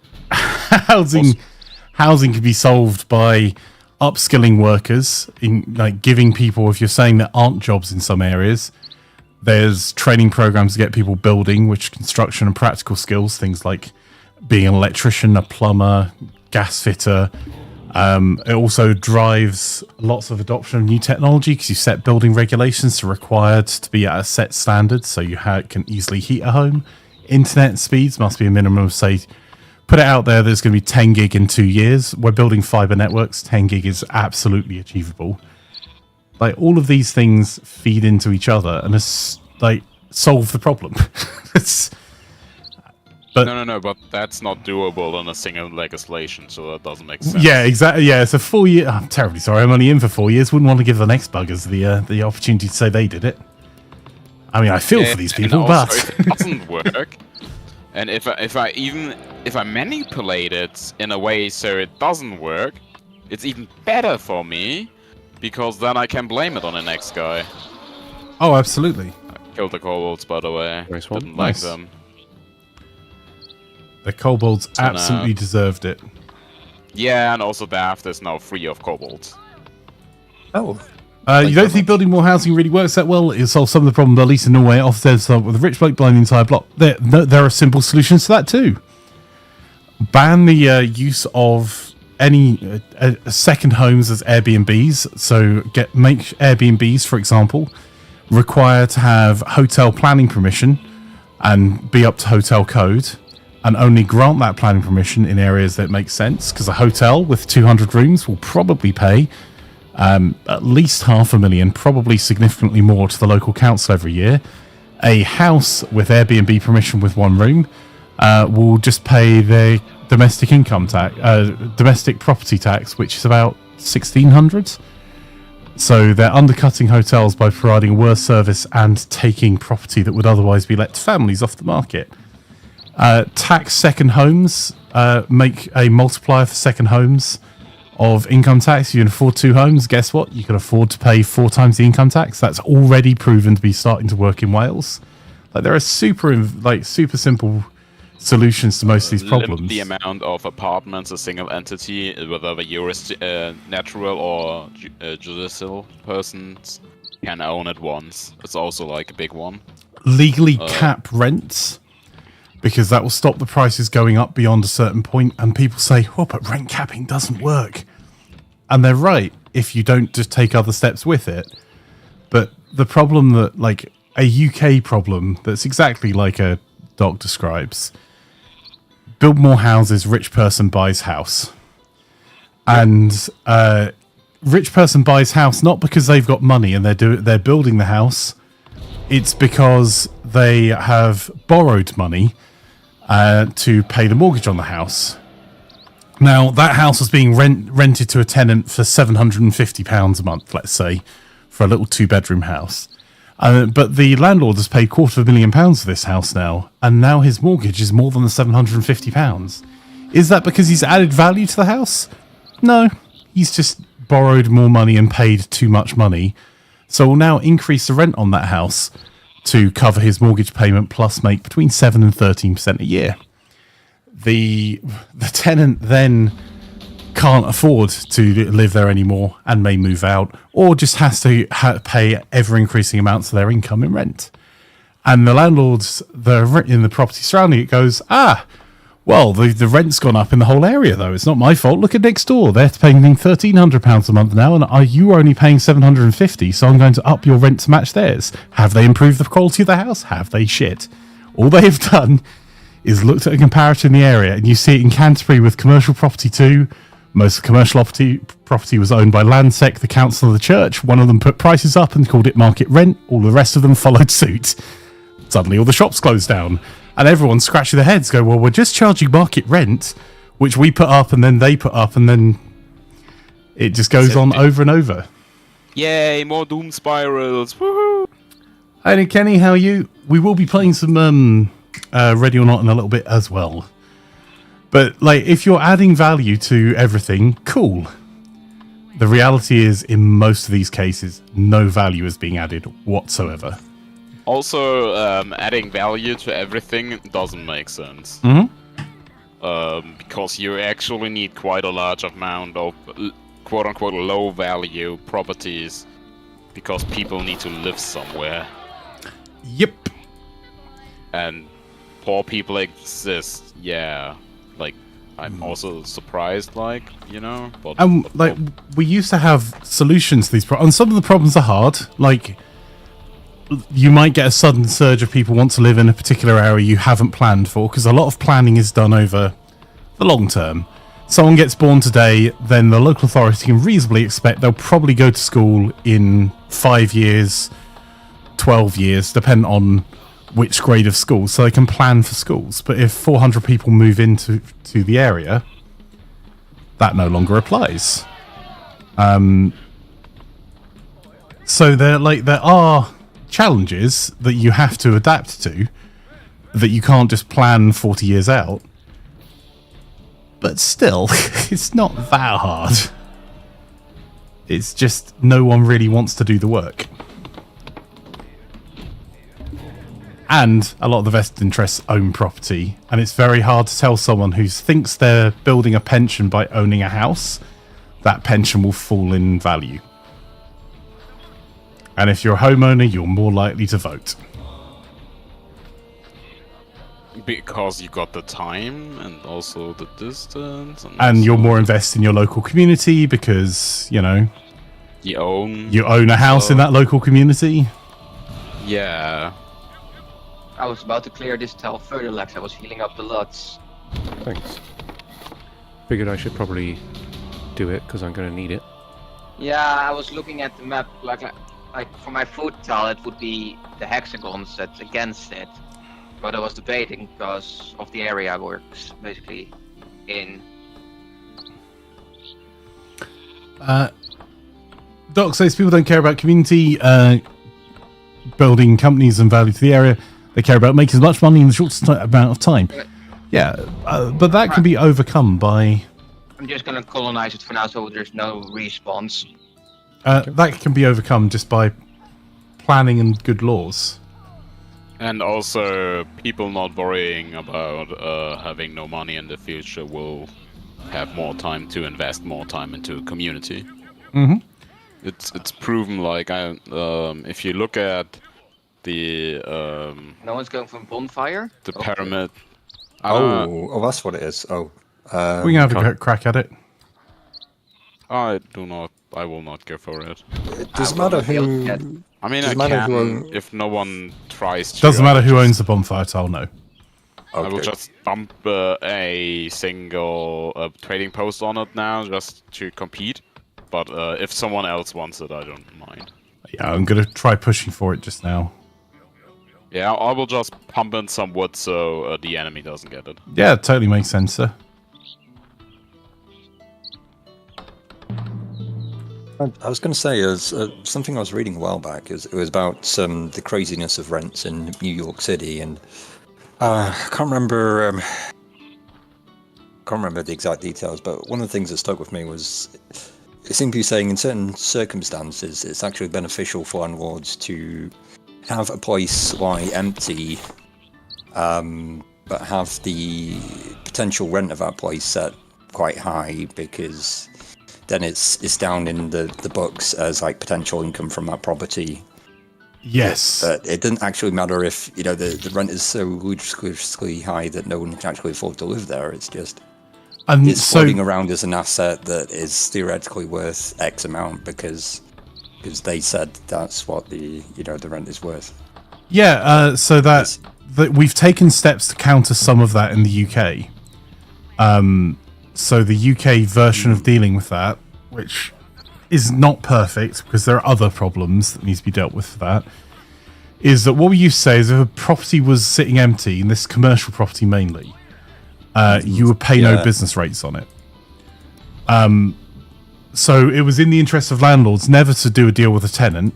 housing can be solved by upskilling workers, in giving people, if you're saying there aren't jobs in some areas, there's training programs to get people building, which construction and practical skills, things like being an electrician, a plumber, gas fitter. It also drives lots of adoption of new technology because you set building regulations to required to be at a set standard so you can easily heat a home. Internet speeds must be a minimum of, say, put it out there, there's going to be 10 gig in 2 years. We're building fiber networks. 10 gig is absolutely achievable. Like, all of these things feed into each other and solve the problem. No, but that's not doable in a single legislation, so that doesn't make sense. Yeah, exactly. Yeah, it's a 4 year... I'm terribly sorry, I'm only in for 4 years. Wouldn't want to give the next buggers the opportunity to say they did it. I mean, I feel for these people, also, but... if it doesn't work, and if I manipulate it in a way so it doesn't work, it's even better for me, because then I can blame it on the next guy. Oh, absolutely. I killed the kobolds, by the way. Nice one. Didn't like them. The kobolds absolutely deserved it. Yeah, and also Daft is now free of kobolds. Oh. You don't think building more housing really works that well? It'll solve some of the problems, at least in Norway. It offers with a rich bloke buying the entire block. There are simple solutions to that too. Ban the use of any second homes as Airbnbs. So make Airbnbs, for example, require to have hotel planning permission and be up to hotel code, and only grant that planning permission in areas that make sense, because a hotel with 200 rooms will probably pay at least 500,000, probably significantly more to the local council every year. A house with Airbnb permission with 1 room will just pay the domestic income tax, domestic property tax, which is about 1,600. So they're undercutting hotels by providing a worse service and taking property that would otherwise be let to families off the market. Tax second homes, make a multiplier for second homes of income tax. You can afford 2 homes. Guess what? You can afford to pay 4 times the income tax. That's already proven to be starting to work in Wales. Like, there are super simple solutions to most of these problems. Limit the amount of apartments a single entity, whether the natural or judicial persons can own at once. It's also like a big one. Legally cap rents, because that will stop the prices going up beyond a certain point. And people say, oh, but rent capping doesn't work. And they're right if you don't just take other steps with it. But the problem that, like, a UK problem that's exactly like a doc describes: build more houses, rich person buys house. And rich person buys house not because they've got money and they're building the house. It's because they have borrowed money to pay the mortgage on the house. Now, that house was being rented to a tenant for £750 a month, let's say, for a little 2-bedroom house. But the landlord has paid £250,000 for this house now, and now his mortgage is more than the £750. Is that because he's added value to the house? No, he's just borrowed more money and paid too much money. So we'll now increase the rent on that house to cover his mortgage payment, plus make between 7 and 13% a year. The tenant then can't afford to live there anymore and may move out, or just has to pay ever-increasing amounts of their income in rent. And the landlords in the property surrounding it goes, well, the rent's gone up in the whole area, though. It's not my fault. Look at next door. They're paying £1,300 a month now, and you are only paying £750, so I'm going to up your rent to match theirs. Have they improved the quality of the house? Have they shit? All they have done is looked at a comparison in the area, and you see it in Canterbury with commercial property too. Most of the commercial property was owned by Landsec, the council of the church. One of them put prices up and called it market rent. All the rest of them followed suit. Suddenly all the shops closed down. And everyone's scratching their heads, go, well, we're just charging market rent, which we put up and then they put up, and then it just goes on over and over. Yay, more doom spirals. Woohoo! Hey, Kenny, how are you? We will be playing some Ready or Not in a little bit as well. But, like, if you're adding value to everything, cool. The reality is, in most of these cases, no value is being added whatsoever. Also, adding value to everything doesn't make sense. Mm-hmm. Because you actually need quite a large amount of quote-unquote low-value properties, because people need to live somewhere. Yep. And poor people exist, yeah. Like, I'm also surprised, like, you know? But, we used to have solutions to these problems, and some of the problems are hard, like... You might get a sudden surge of people want to live in a particular area you haven't planned for, because a lot of planning is done over the long term. Someone gets born today, then the local authority can reasonably expect they'll probably go to school in 5 years, 12 years, depending on which grade of school, so they can plan for schools. But if 400 people move into the area, that no longer applies. So there are challenges that you have to adapt to, that you can't just plan 40 years out. But still, it's not that hard. It's just no one really wants to do the work. And a lot of the vested interests own property, and it's very hard to tell someone who thinks they're building a pension by owning a house, that pension will fall in value. And if you're a homeowner, you're more likely to vote. Because you got the time and also the distance. And you're more invested in your local community because, you know... You own a house in that local community. Yeah. I was about to clear this tile further, Lex. I was healing up the LUTs. Thanks. Figured I should probably do it, because I'm going to need it. Yeah, I was looking at the map, like for my food tile, it would be the hexagons that's against it. But I was debating because of the area we're basically in. Doc says people don't care about community building companies and value to the area. They care about making as much money in the shortest amount of time. Yeah, but that can be overcome by... I'm just gonna colonize it for now so there's no respawns. That can be overcome just by planning and good laws. And also, people not worrying about having no money in the future will have more time to invest more time into a community. Mm-hmm. It's proven, like, if you look at the... No one's going for a bonfire? The pyramid... Oh, that's what it is. Oh. We can have a crack at it. I will not go for it. It doesn't matter who... I mean, doesn't I matter can if no one tries to. Doesn't matter who owns the bonfire tile, no. Okay. I will just dump a single trading post on it now, just to compete. But if someone else wants it, I don't mind. Yeah, I'm gonna try pushing for it just now. Yeah, I will just pump in some wood so the enemy doesn't get it. Yeah, it totally makes sense, sir. I was going to say, something I was reading a while back. It was about the craziness of rents in New York City, and I can't remember the exact details. But one of the things that stuck with me was it seemed to be saying in certain circumstances it's actually beneficial for landlords to have a place lie empty, but have the potential rent of that place set quite high, because then it's down in the books as like potential income from that property. Yes. But it doesn't actually matter if, you know, the rent is so ludicrously high that no one can actually afford to live there. It's just it's floating around as an asset that is theoretically worth X amount because they said that's what the rent is worth. Yeah, so that we've taken steps to counter some of that in the UK. So the UK version of dealing with that, which is not perfect because there are other problems that need to be dealt with for that, is that what we used to say is if a property was sitting empty, and this commercial property mainly, you would pay no business rates on it. So it was in the interest of landlords never to do a deal with a tenant,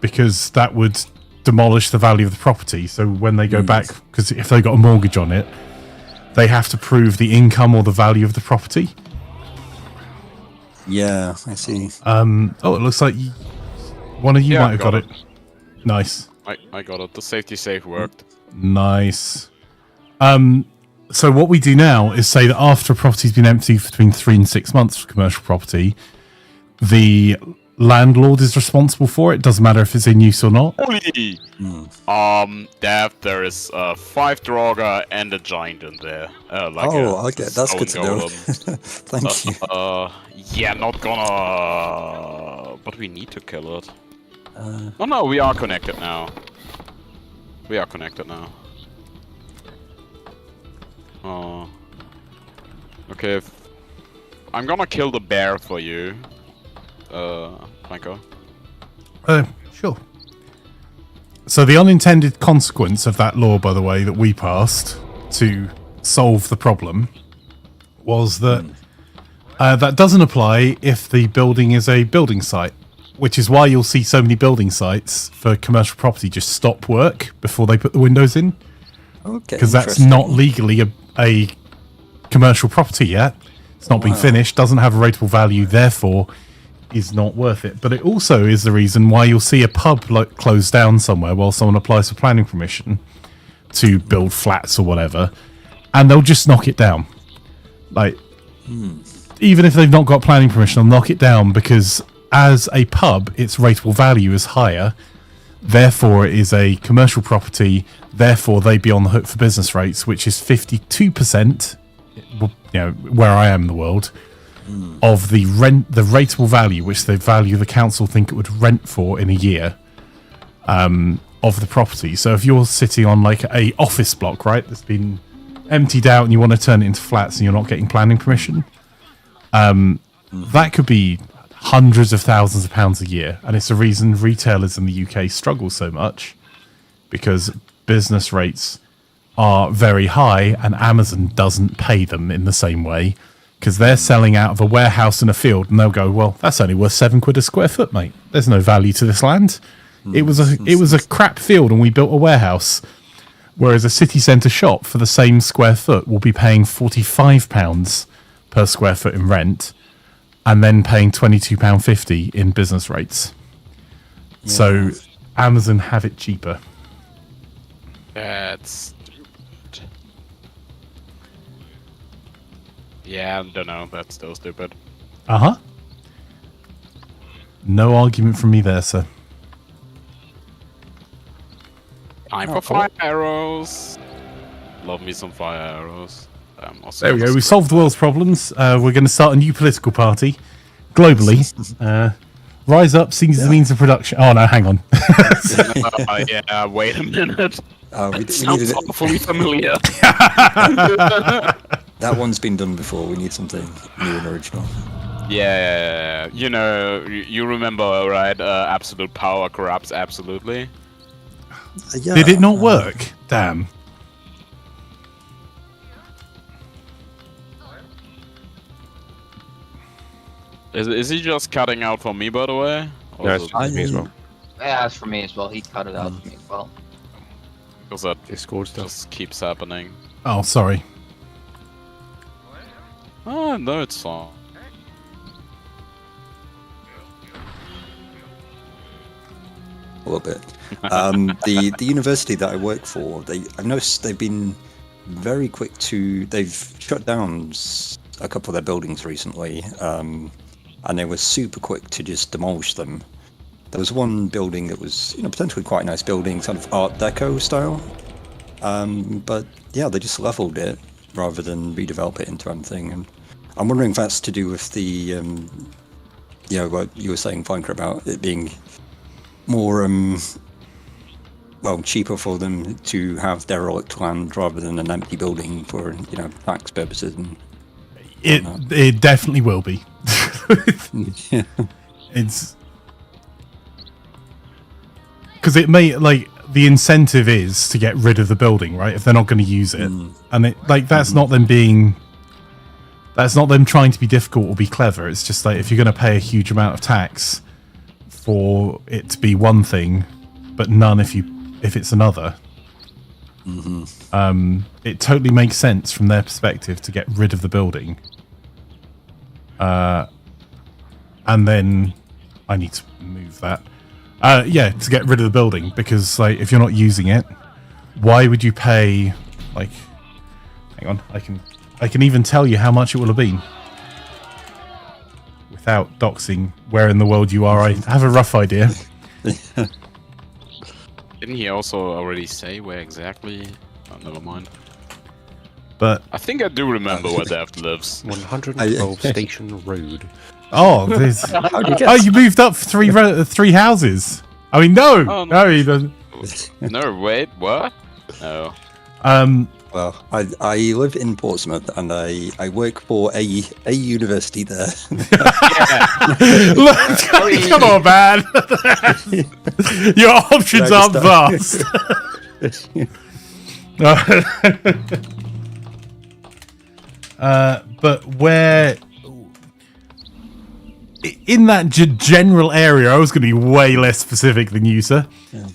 because that would demolish the value of the property. So when they go back, because if they got a mortgage on it, they have to prove the income or the value of the property. Yeah, I see. Oh, it looks like one of you might have got it. Nice. I got it. The safety save worked. Nice. So what we do now is say that after a property's been empty for between 3 and 6 months for commercial property, the landlord is responsible for it. Doesn't matter if it's in use or not. Holy! There is 5 Draugr and a giant in there. Okay, that's good to know. Thank you. Yeah, not gonna... But we need to kill it. No, we are connected now. Oh. Okay, I'm gonna kill the bear for you. Michael. Sure. So the unintended consequence of that law, by the way, that we passed to solve the problem was that that doesn't apply if the building is a building site, which is why you'll see so many building sites for commercial property just stop work before they put the windows in. Okay. Because that's not legally a commercial property yet. It's not been finished, doesn't have a rateable value, therefore is not worth it. But it also is the reason why you'll see a pub like closed down somewhere while someone applies for planning permission to build flats or whatever, and they'll just knock it down. Like, even if they've not got planning permission, they'll knock it down because as a pub, its rateable value is higher. Therefore, it is a commercial property. Therefore, they'd be on the hook for business rates, which is 52%, where I am in the world, of the rateable value, which they value the council think it would rent for in a year, of the property. So if you're sitting on like a office block, right, that's been emptied out and you want to turn it into flats and you're not getting planning permission, that could be hundreds of thousands of pounds a year. And it's the reason retailers in the UK struggle so much, because business rates are very high and Amazon doesn't pay them in the same way, because they're selling out of a warehouse in a field and they'll go, well, that's only worth £7 a square foot, mate. There's no value to this land. It was a crap field and we built a warehouse. Whereas a city centre shop for the same square foot will be paying £45 per square foot in rent and then paying £22.50 in business rates. Yeah. So Amazon have it cheaper. That's stupid. Yeah, I don't know. That's still stupid. Uh-huh. No argument from me there, sir. Time for fire arrows. Love me some fire arrows. There we go. We solved the world's problems. We're going to start a new political party globally. Rise up seems the means of production. Oh no, hang on. Yeah, wait a minute. We sounds awfully familiar. That one's been done before. We need something new and original. Yeah. You know, you remember, right? Absolute power corrupts absolutely. Yeah, did it not work? Damn. Is he just cutting out for me, by the way? No, it's for me as well. Yeah, it's for me as well. He cut it out for me as well. Because that Discord stuff just keeps happening. Oh, sorry. Oh, no, it's fine. A little bit. The university that I work for, I've noticed they've been very quick to. They've shut down a couple of their buildings recently, and they were super quick to just demolish them. There was one building that was, potentially quite a nice building, sort of Art Deco style, but yeah, they just leveled it rather than redevelop it into anything. And I'm wondering if that's to do with the, what you were saying, Flanker, about it being more cheaper for them to have derelict land rather than an empty building for tax purposes. And it definitely will be. Yeah. It's because it may, the incentive is to get rid of the building, right? If they're not going to use it, and that's not them being. That's not them trying to be difficult or be clever. It's just if you're going to pay a huge amount of tax for it to be one thing, but none if it's another. It totally makes sense from their perspective to get rid of the building. And then I need to move that. To get rid of the building, because if you're not using it, why would you pay hang on, I can even tell you how much it will have been without doxing where in the world you are. I have a rough idea. Didn't he also already say where exactly? Oh, never mind. But I think I do remember where Daft lives. 112 Station Road. Oh, you moved up 3 houses. I mean, no, Oh, no, he doesn't. No, wait, what? No. Well, I live in Portsmouth and I work for a university there. Look, come on, man. Your options aren't vast. But where in that general area, I was going to be way less specific than you, sir. There's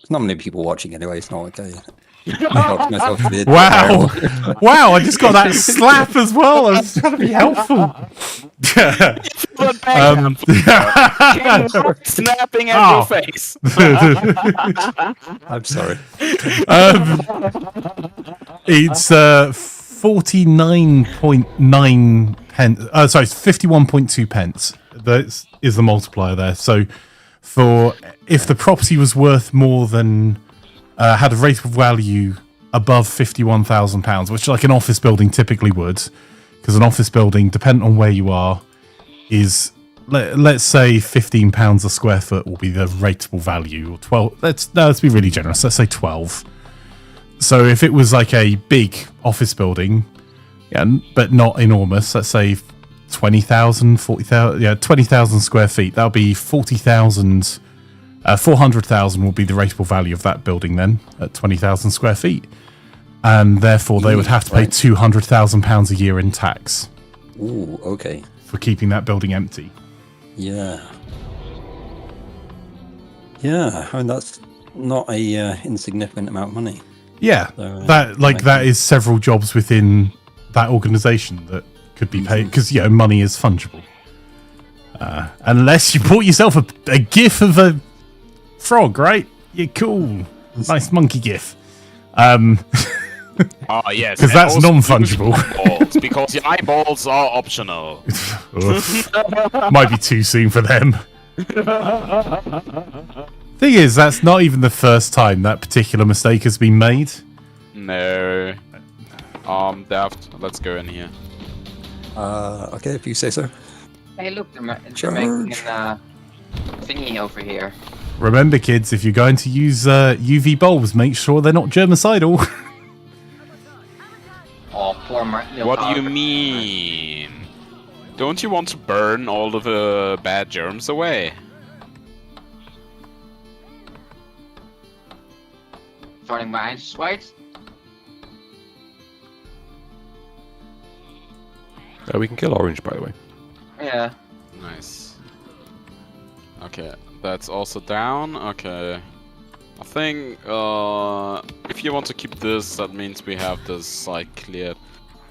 not many people watching anyway. It's not like Wow! Wow! I just got that slap as well. I was trying to be helpful. Snapping at your face. I'm sorry. It's 49.9 pence. Sorry, 51.2 pence. That is the multiplier there. So, if the property was worth more than had a rateable value above £51,000, which an office building typically would, because an office building, depending on where you are, is let's say £15 a square foot will be the rateable value, or 12. Let's be really generous. Let's say 12. So if it was a big office building, Yeah, but not enormous. Let's say 20,000, 40,000, yeah, 20,000 square feet. That'll be 40,000, 400,000 will be the rateable value of that building then at 20,000 square feet. And therefore they would have to pay £200,000 a year in tax. Ooh, okay. For keeping that building empty. Yeah. Yeah, I mean, that's not a insignificant amount of money. Yeah, So, that is several jobs within that organisation that could be paid, because money is fungible. Unless you bought yourself a gif of a frog, right? You're cool. Nice monkey gif. Oh yes, because that's non-fungible. Because the eyeballs are optional. Might be too soon for them. Thing is, that's not even the first time that particular mistake has been made. No. Daft, let's go in here. Okay, if you say so. Hey, look, they're making a thingy over here. Remember, kids, if you're going to use UV bulbs, make sure they're not germicidal. Oh, poor What do you mean? Don't you want to burn all of the bad germs away? Starting my eyes white. We can kill orange, by the way. Yeah. Nice. Okay, that's also down. Okay. I think if you want to keep this, that means we have this side cleared.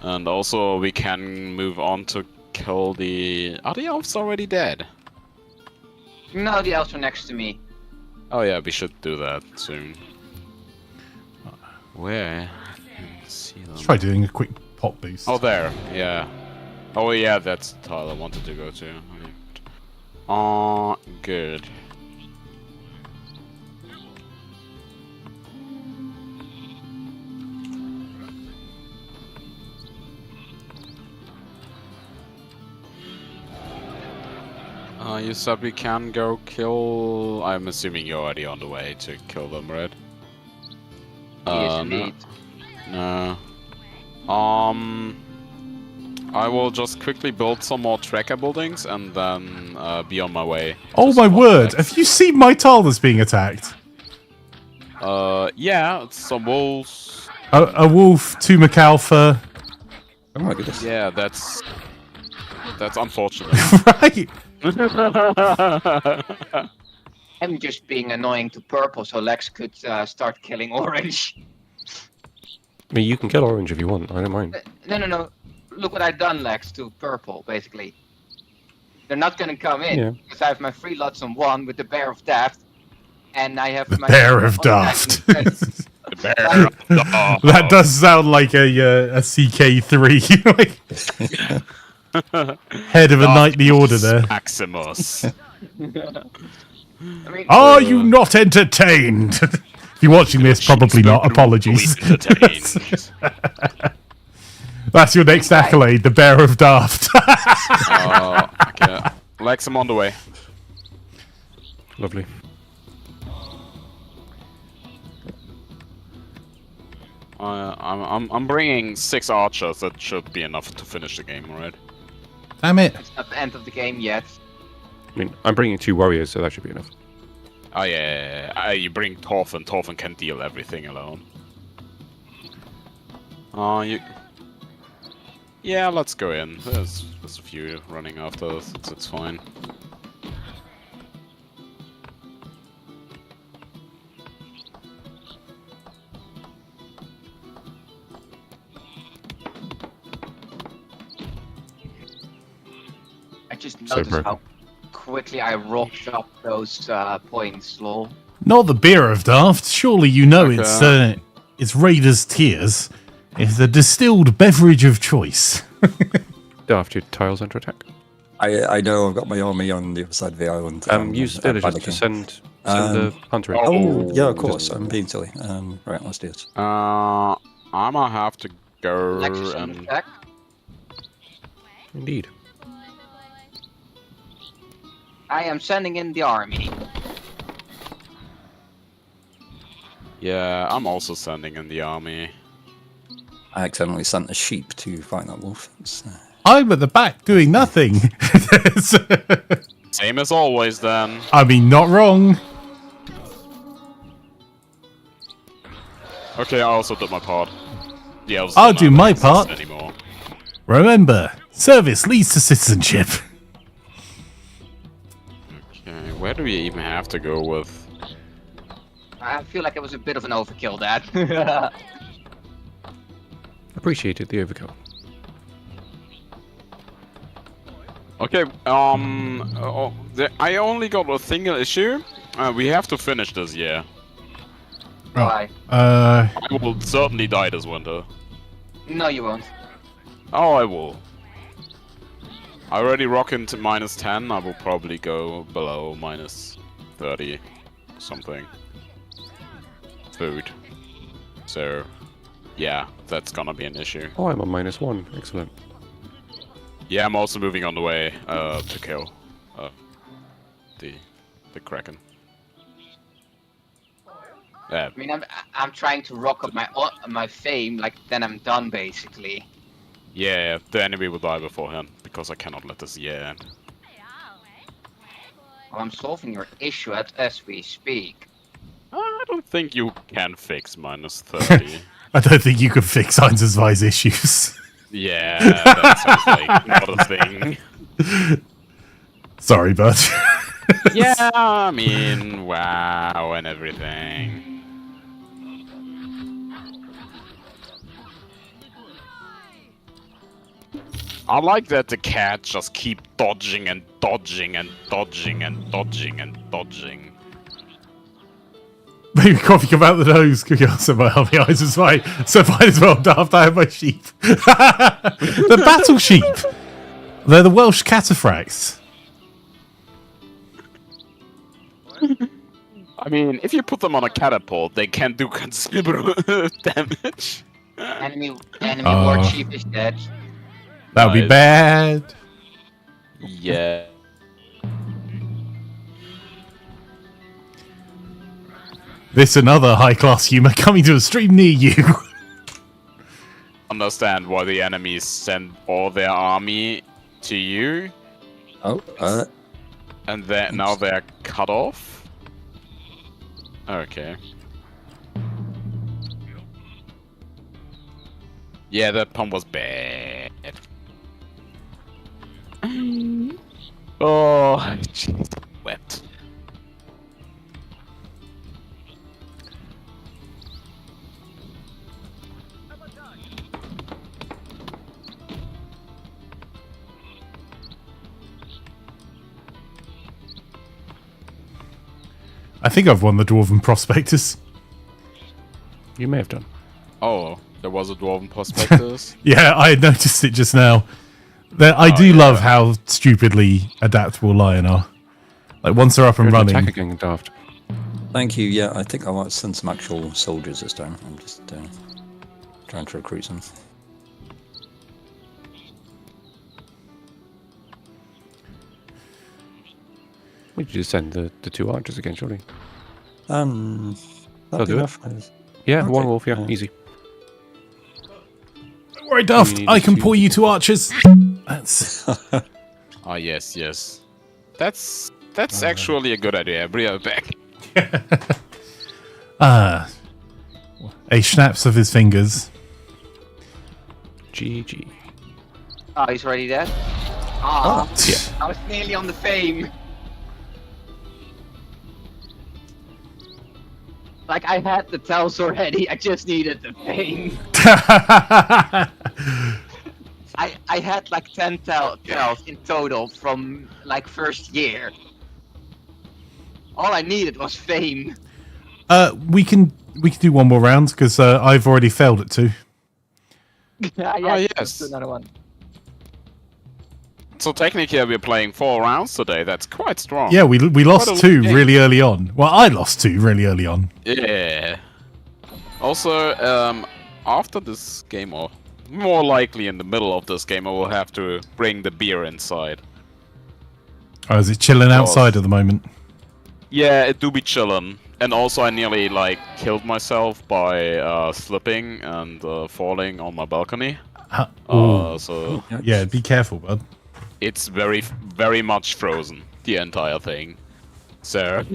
And also we can move on to kill the... Are the elves already dead? No, the elves are next to me. Oh yeah, we should do that soon. Where? I can see them. Let's try doing a quick pop boost. Oh, there. Yeah. Oh yeah, that's the tile I wanted to go to. Good. You said we can go kill... I'm assuming you're already on the way to kill them, right? Yes, indeed. No. I will just quickly build some more tracker buildings and then be on my way. Oh my word! Have you seen my tile that's being attacked? Yeah, it's some wolves. A wolf, 2 McAlpha. Oh my goodness. Yeah, that's unfortunate. Right? I'm just being annoying to purple, so Lex could start killing orange. I mean, you can kill orange if you want. I don't mind. No. Look what I've done, Lex, to purple, basically. They're not gonna come in, because I have my 3 lots on 1 with the Bear of Daft, and I have my... Bear of Daft. The Bear of Daft. That does sound like a CK3. Head of a knightly order there. Maximus. I mean, Are you not entertained? If you're watching this, probably not. Apologies. That's your next accolade, the Bear of Daft. Okay. Lex, I'm on the way. Lovely. I'm bringing 6 archers. That should be enough to finish the game, right? Damn it. it's not the end of the game yet. I mean, I'm bringing 2 warriors, so that should be enough. Oh yeah. You bring Torfin. Torfin can deal everything alone. Yeah, let's go in. There's a few running after us. It's fine. I just noticed how quickly I rocked up those points, lol. Not the Beer of Daft. Surely you know it's Raiders Tears. It's the distilled beverage of choice. Daft, your tiles under attack. I know, I've got my army on the other side of the island. Use villagers to send the hunter in. Oh, yeah, of course, I'm being silly. Right, let's do it. I'm gonna have to go Lexus on and... attack. Indeed. I am sending in the army. Yeah, I'm also sending in the army. I accidentally sent a sheep to fight that wolf. I'm at the back doing nothing. Same as always, then. I mean, not wrong. Okay, I also did my part. The elves I'll don't do have my access part. anymore. Remember, service leads to citizenship. Okay, where do we even have to go with? I feel like it was a bit of an overkill, Dad. Appreciated the overkill. Okay, I only got a single issue. We have to finish this year. Why? I will certainly die this winter. No, you won't. Oh, I will. I already rock into -10. I will probably go below -30 something. Food. So, yeah, that's gonna be an issue. Oh, I'm on -1. Excellent. Yeah, I'm also moving on the way to kill the Kraken. I mean, I'm trying to rock up my fame, like then I'm done basically. Yeah, the enemy will die beforehand because I cannot let this year end. Well, I'm solving your issue as we speak. I don't think you can fix -30. I don't think you can fix Heinz's Vice issues. Yeah, that sounds like not a thing. Sorry, bud. Yeah, I mean, wow, and everything. I like that the cats just keep dodging and dodging and dodging and dodging and dodging. Maybe coffee come out the nose. Could you also my healthy eyes is fine. So fine as well after I have my sheep. The battle sheep. They're the Welsh cataphracts. I mean, if you put them on a catapult, they can do considerable damage. Enemy war chief is dead. That would be Nice. bad. Yeah. This and other high-class humor coming to a stream near you. Understand why the enemies send all their army to you, Oh, and then now they're cut off? Okay. Yeah, that pump was bad. Oh, jeez, wept. I think I've won the Dwarven Prospectus. You may have done. Oh, there was a Dwarven Prospectus? Yeah, I had noticed it just now. I do love how stupidly adaptable Lion are. Like, once they're up and Good attack running... again, Daft. thank you. Yeah, I think I might send some actual soldiers this time. I'm just trying to recruit some. We should just send the 2 archers again, surely. That'll That'll be do it. enough. Yeah, Okay. one wolf, yeah, easy. Don't worry, Daft, We need I can to- pour you 2 archers. That's... Ah, yes, yes. That's actually a good idea. Bring it back. A snaps of his fingers. GG. Oh, he's already dead? Ah, Yeah. I was nearly on the fame. Like, I had the tells already, I just needed the fame. I had like 10 tells in total from like first year. All I needed was fame. We can do one more round because I've already failed it too. Yeah, yes. let's do another one. So technically we're playing 4 rounds today. That's quite strong. Yeah, we lost Quite a 2 game. really early on. Well, I lost 2 really early on. Yeah. Also, after this game, or more likely in the middle of this game, I will have to bring the beer inside. Oh, is it chilling outside at the moment? Yeah, it do be chillin'. And also, I nearly like killed myself by slipping and falling on my balcony. So yeah, be careful, bud. it's very, very much frozen. The entire thing. So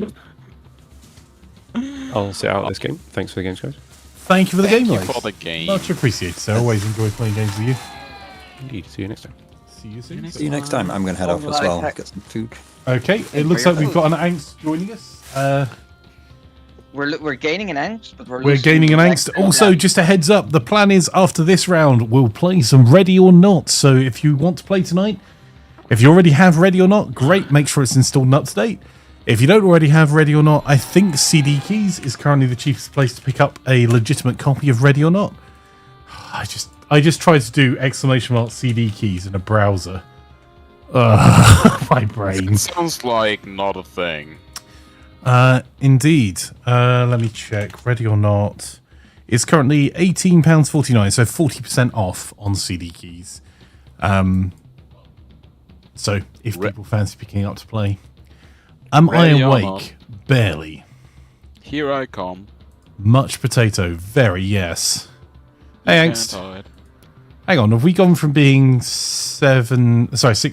I'll sit out this game. Thanks for the games, guys. Thank you for the game, thank you guys. for the game. Much appreciated, sir. Always enjoy playing games with you. Indeed. See you next time. See you soon. See you next time. I'm going to head off as well. Get some food. Okay, it looks like we've got an angst joining us. We're gaining an angst, but we're Gaining an angst. Also, just a heads up, the plan is after this round, we'll play some Ready or Not. So if you want to play tonight, if you already have Ready or Not, great, make sure it's installed and up to date. If you don't already have Ready or Not, I think CD Keys is currently the cheapest place to pick up a legitimate copy of Ready or Not. I just tried to do ! CD Keys in a browser. My brain. It sounds like not a thing. Indeed. Let me check. Ready or Not. It's currently £18.49, so 40% off on CD Keys. So if people fancy picking up to play. Am Ready I or awake? not? Barely. Here I come. Much potato. Very yes. Hey, Angst. Can't Hang on. Have we gone from being 6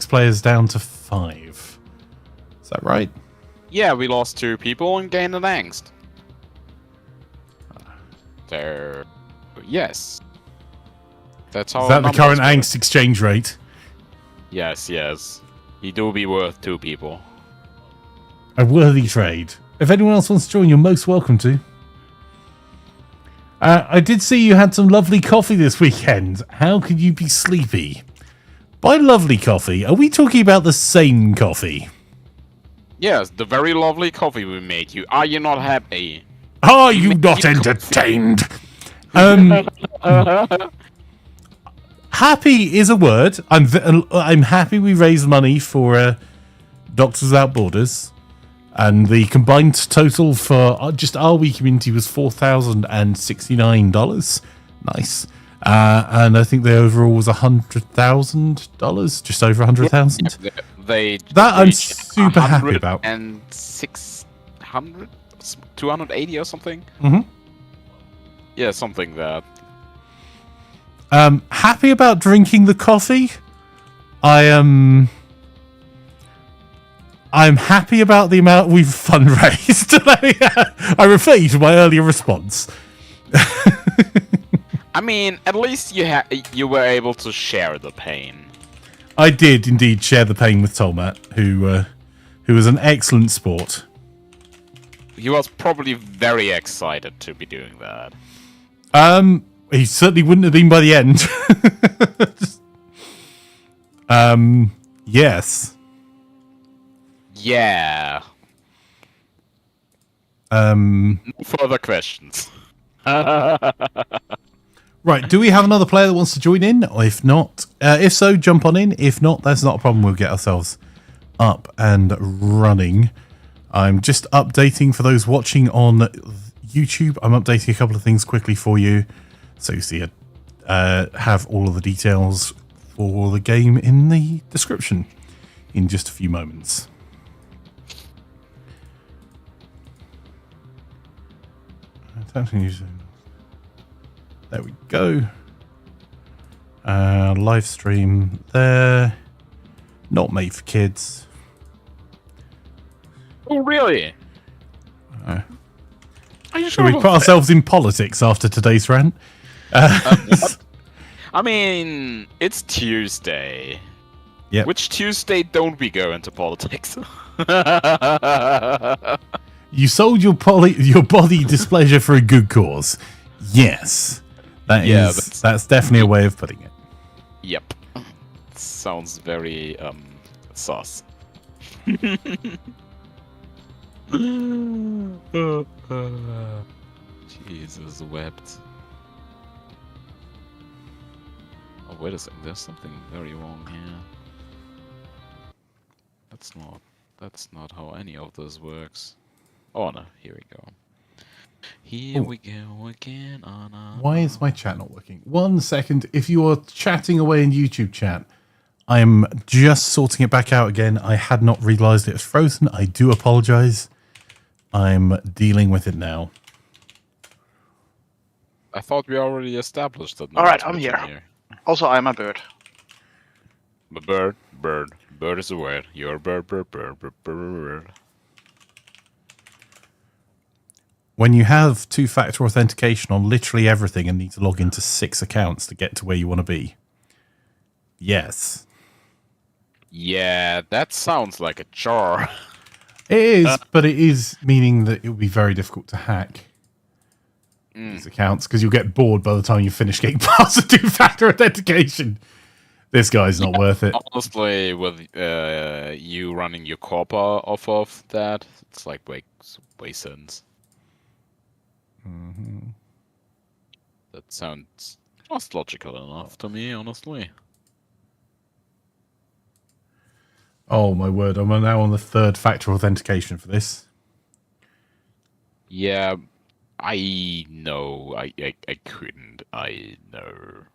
players down to 5? Is that right? Yeah, we lost 2 people and gained an angst. There. Yes. That's how. Is that the numbers current work. angst exchange rate? Yes, yes. He do be worth 2 people. A worthy trade. If anyone else wants to join, you're most welcome to. I did see you had some lovely coffee this weekend. How could you be sleepy? By lovely coffee, are we talking about the same coffee? Yes, the very lovely coffee we made you. Are you not happy? Are you not entertained? Happy is a word. I'm happy we raised money for Doctors Without Borders, and the combined total for just our wee community was $4,069. Nice. And I think the overall was $100,000, just over 100,000. They That I'm reached super happy about. And 600, 280 or something. Mhm. Yeah, something that. Happy about drinking the coffee. I'm happy about the amount we've fundraised. I refer you to my earlier response. I mean, at least you were able to share the pain. I did indeed share the pain with Tolmat, who was an excellent sport. He was probably very excited to be doing that. He certainly wouldn't have been by the end. Yes. Yeah. Um, No further questions. Right, do we have another player that wants to join in? Or if not, if so, jump on in. If not, that's not a problem. We'll get ourselves up and running. I'm just updating for those watching on YouTube. I'm updating a couple of things quickly for you. So you see, have all of the details for the game in the description in just a few moments. There we go. Live stream there. Not made for kids. Oh, really? Are you Shall we put ourselves in politics after today's rant? I mean, it's Tuesday. Yep. Which Tuesday don't we go into politics? You sold your body displeasure for a good cause. Yes. That's definitely a way of putting it. Yep. Sounds very sus. Jesus wept. Oh, wait a second, there's something very wrong here. That's not how any of this works. Oh no, here we go. Here we go again on Why is my chat not working? 1 second. If you are chatting away in YouTube chat, I'm just sorting it back out again. I had not realized it was frozen. I do apologize. I'm dealing with it now. I thought we already established that. All right, I'm here. Also, I'm a bird. But bird is a word. You're a bird. When you have two-factor authentication on literally everything and need to log into 6 accounts to get to where you want to be. Yes. Yeah, that sounds like a chore. It is, but it is meaning that it will be very difficult to hack these accounts because you'll get bored by the time you finish getting past the two-factor authentication. This guy's not worth it. Honestly, with you running your corp off of that, it's like way sense. That sounds just logical enough to me, honestly. Oh my word, I'm now on the 3rd factor authentication for this. Yeah, I know. I couldn't. I know.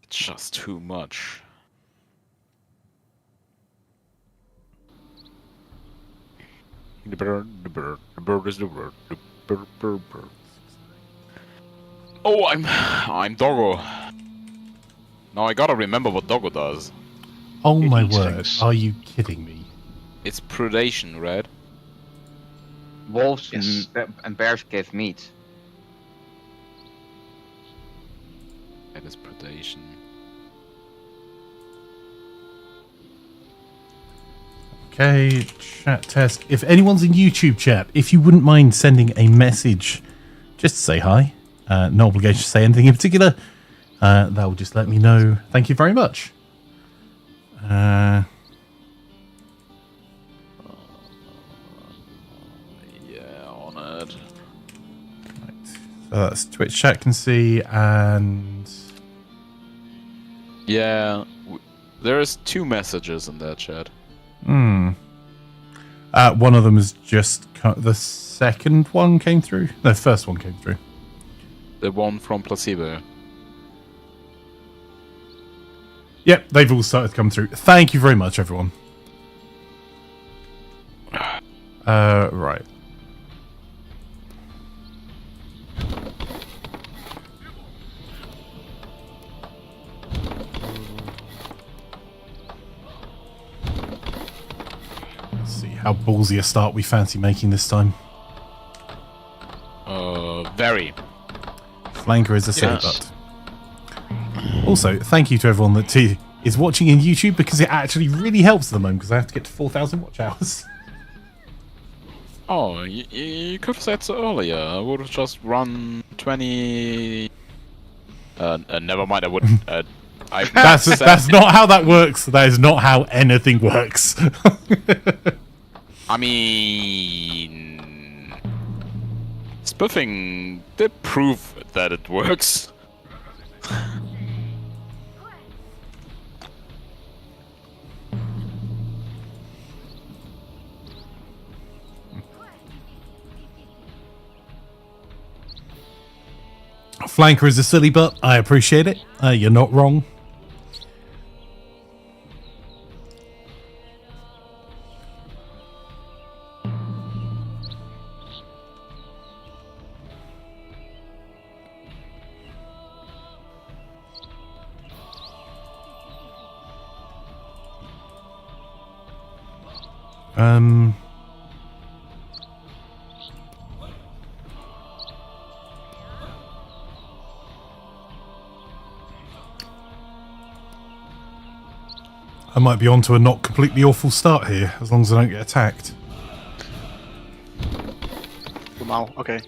It's just too much. The bird is the word. The bird. Oh, I'm Doggo. Now I gotta remember what Doggo does. Oh It my eats word, things. are you kidding me? It's predation, right? Wolves Yes. and bears give meat. That is predation. Okay, chat test. If anyone's in YouTube chat, if you wouldn't mind sending a message just to say hi, no obligation to say anything in particular, that will just let me know. Thank you very much. Yeah, on it. Right. So that's Twitch chat can see, and Yeah, there's 2 messages in that chat. one of them is just the second one came through. No, first one came through. The one from Placebo. Yep, they've all started to come through. Thank you very much, everyone. Right. Let's see how ballsy a start we fancy making this time. Very. Flanker is a silly Yes. butt. Also, thank you to everyone that is watching in YouTube because it actually really helps at the moment because I have to get to 4,000 watch hours. Oh, you could have said so earlier. I would have just run 20. Never mind. I wouldn't. That's not how that works. That is not how anything works. I mean, spiffing did prove that it works. Flanker is a silly butt. I appreciate it. You're not wrong. I might be onto a not completely awful start here, as long as I don't get attacked. Wow. Okay.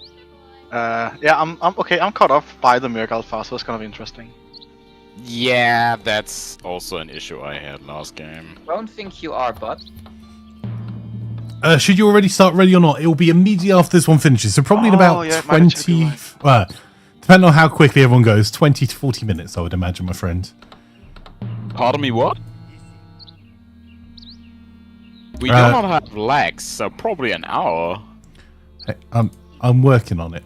Yeah, I'm okay. I'm caught off by the Merc Alpha, so it's kind of interesting. Yeah, that's also an issue I had last game. Don't think you are, bud. Should you already start ready or not? It will be immediately after this one finishes, so probably in about yeah, it might actually 20... be right. Depending on how quickly everyone goes, 20 to 40 minutes, I would imagine, my friend. Pardon me, what? We do not have lags, so probably an hour. Hey, I'm working on it.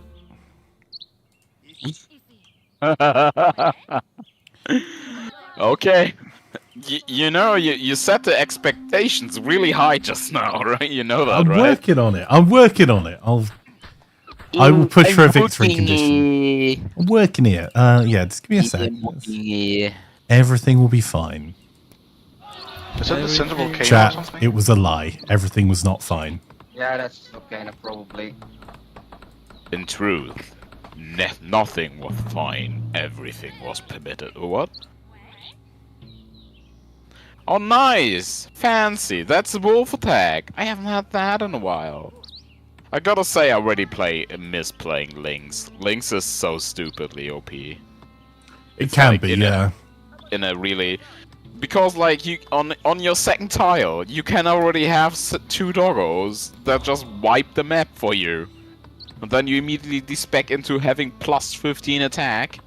Okay. You know, you set the expectations really high just now, right? You know that, I'm right? working on it. I'm working on it. I will push for a victory condition. I'm working here. Yeah, just give me a sec. Everything will be fine. Is that the sensible cane or Chat, something? it was a lie. Everything was not fine. Yeah, that's okay, no, probably. In truth, nothing was fine. Everything was permitted. Or what? Oh, nice! Fancy! That's a wolf attack! I haven't had that in a while. I gotta say, I already miss playing Lynx. Lynx is so stupidly OP. It It's can like be, in yeah. In a really... Because, like, you on your second tile, you can already have 2 doggos that just wipe the map for you. And then you immediately despec into having plus 15 attack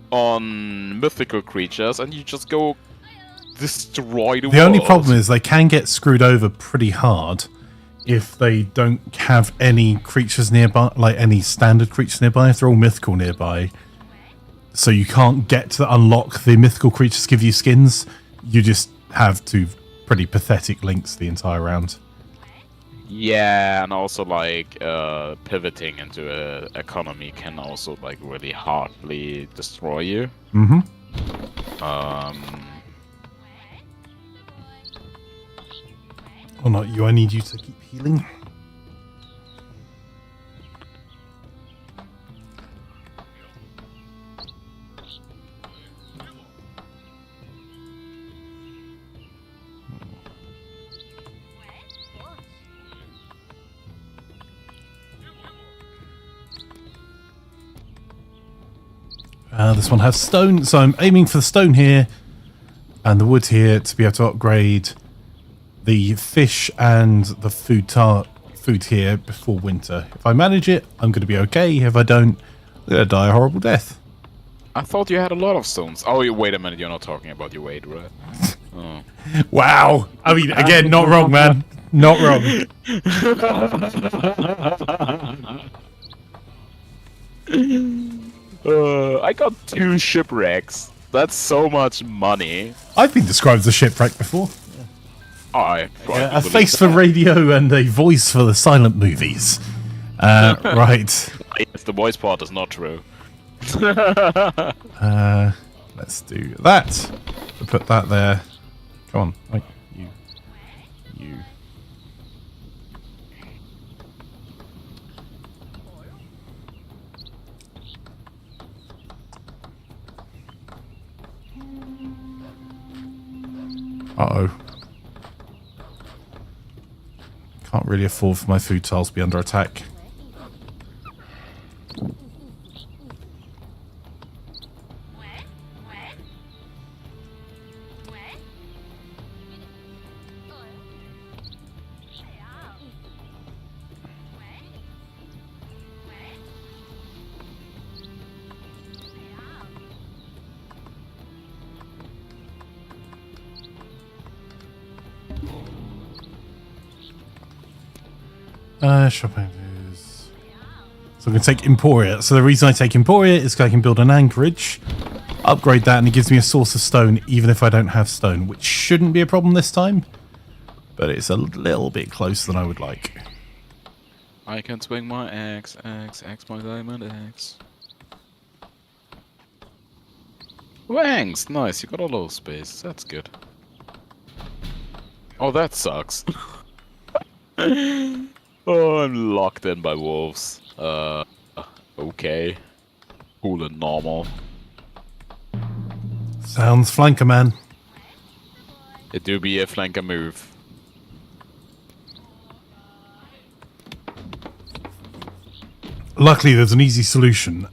on mythical creatures, and you just go destroy the world. The only problem is they can get screwed over pretty hard if they don't have any creatures nearby, like any standard creatures nearby. If they're all mythical nearby, so you can't get to unlock the mythical creatures give you skins. You just have 2 pretty pathetic links the entire round. Yeah, and also like pivoting into a economy can also like really hardly destroy you. Mm-hmm. Oh, not you. I need you to keep healing. This one has stone, so I'm aiming for the stone here and the wood here to be able to upgrade the fish and the food here before winter. If I manage it, I'm going to be okay. If I don't, I'm going to die a horrible death. I thought you had a lot of stones. Oh, wait a minute, you're not talking about your weight, right? Oh. Wow. I mean, again, not wrong, man. Not wrong. I got 2 shipwrecks. That's so much money. I've been described as a shipwreck before. I A face for radio and a voice for the silent movies. Right. Yes, the voice part is not true. Let's do that. We'll put that there. Come on. Like, you. Uh-oh. Can't really afford for my food tiles to be under attack. Shopping is... So I'm going to take Emporia. So the reason I take Emporia is because I can build an anchorage, upgrade that, and it gives me a source of stone even if I don't have stone, which shouldn't be a problem this time. But it's a little bit closer than I would like. I can swing my axe my diamond axe. Thanks, nice, you got a low space, that's good. Oh, that sucks. Oh, I'm locked in by wolves. Okay. Cool and normal. Sounds flanker, man. It do be a flanker move. Luckily, there's an easy solution.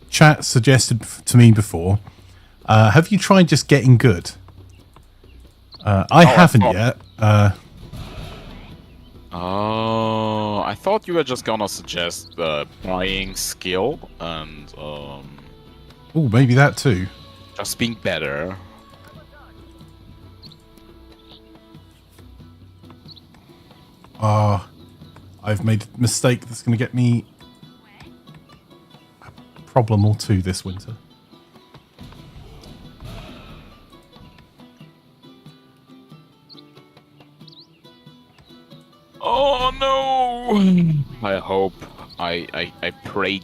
Chat suggested to me before. Have you tried just getting good? I haven't yet. Oh, I thought you were just gonna suggest buying skill and Oh, maybe that too. just being better. I've made a mistake that's going to get me a problem or 2 this winter. Oh no! I hope, I pray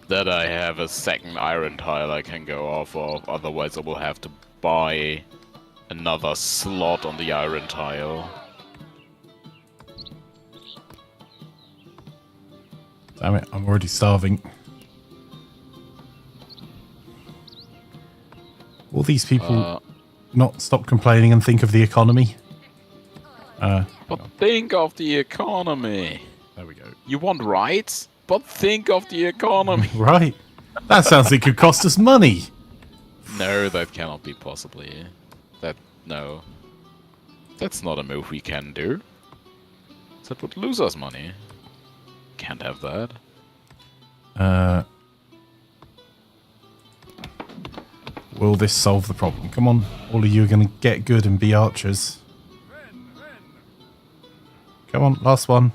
that I have a second iron tile I can go off of, otherwise I will have to buy another slot on the iron tile. Damn it, I'm already starving. Will these people not stop complaining and think of the economy? But think of the economy. There we go. You want rights? But think of the economy. Right. That sounds like it could cost us money. No, that cannot be possibly. No. That's not a move we can do. That would lose us money. Can't have that. Will this solve the problem? Come on, all of you are going to get good and be archers. Come on, last one.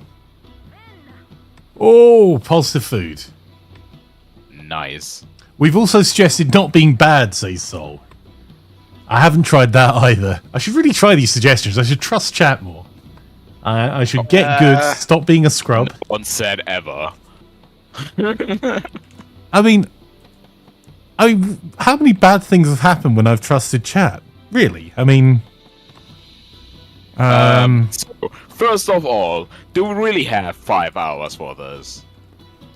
Oh, positive food. Nice. We've also suggested not being bad, says Sol. I haven't tried that either. I should really try these suggestions. I should trust chat more. I should get good, stop being a scrub. No one said ever. I mean, how many bad things have happened when I've trusted chat? Really? I mean... So, first of all, do we really have 5 hours for this?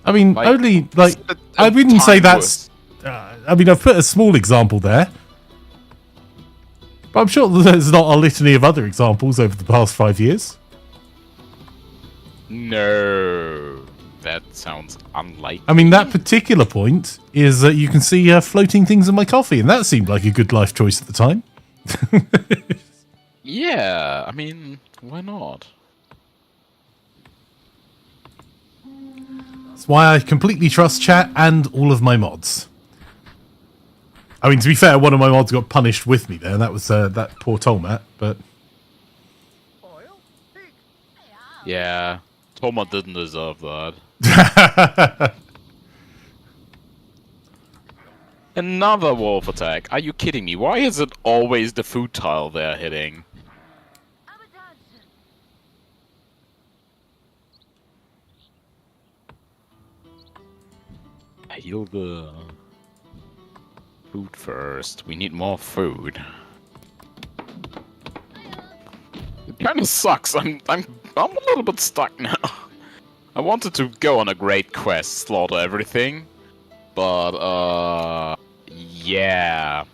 I mean, Like, only, like, I wouldn't say that's... I mean, I've put a small example there. But I'm sure there's not a litany of other examples over the past 5 years. No, that sounds unlikely. I mean, that particular point is that you can see floating things in my coffee, and that seemed like a good life choice at the time. Yeah, I mean, why not? That's why I completely trust chat and all of my mods. I mean, to be fair, one of my mods got punished with me there, and that was that poor Tolmat, but... Yeah, Toma didn't deserve that. Another wolf attack. Are you kidding me? Why is it always the food tile they're hitting? Heal the food first. We need more food. It kind of sucks. I'm a little bit stuck now. I wanted to go on a great quest, slaughter everything, but yeah.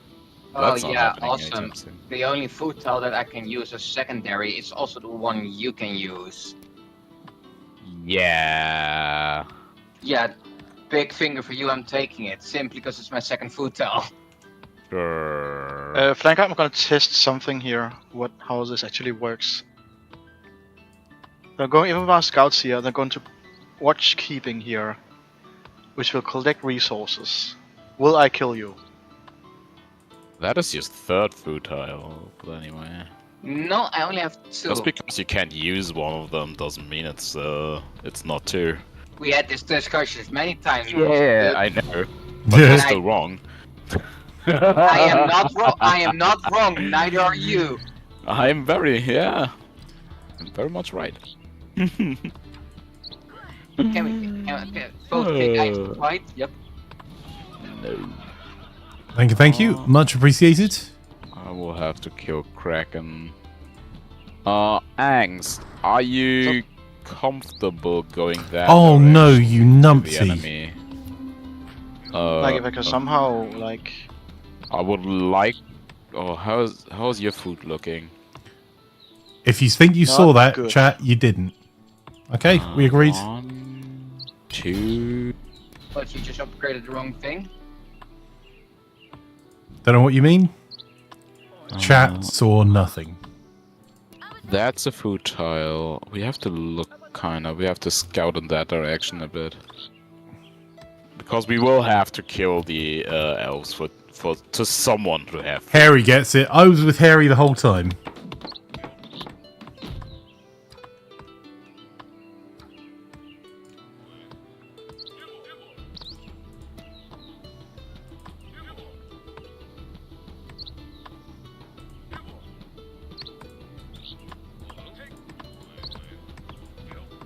Oh That's not yeah, happening awesome. anytime soon. The only food tile that I can use as secondary is also the one you can use. Yeah. Yeah, big finger for you, I'm taking it, simply because it's my second food tile. Sure. Flanker, I'm gonna test something here, how this actually works. They're going, even with our scouts here, they're going to watch keeping here, which will collect resources. Will I kill you? That is your third food tile, but anyway. No, I only have 2. Just because you can't use one of them doesn't mean it's not 2. We had this discussion many times. I know. But you're still wrong. I am not wrong. I am not wrong. Neither are you. I'm very much right. Can we both take items, right? Yep. No. Thank you. Much appreciated. I will have to kill Kraken. Angs, are you comfortable going that Oh no, direction you to numpty. the enemy? Like if I can somehow like... I would like... Oh, how's your food looking? If you think you Not saw that, good. chat, you didn't. Okay, we agreed. 1, 2... But you just upgraded the wrong thing. Don't know what you mean. Chat saw nothing. That's a food tile. We have to look we have to scout in that direction a bit. Because we will have to kill the elves to someone to have. Harry gets it. I was with Harry the whole time.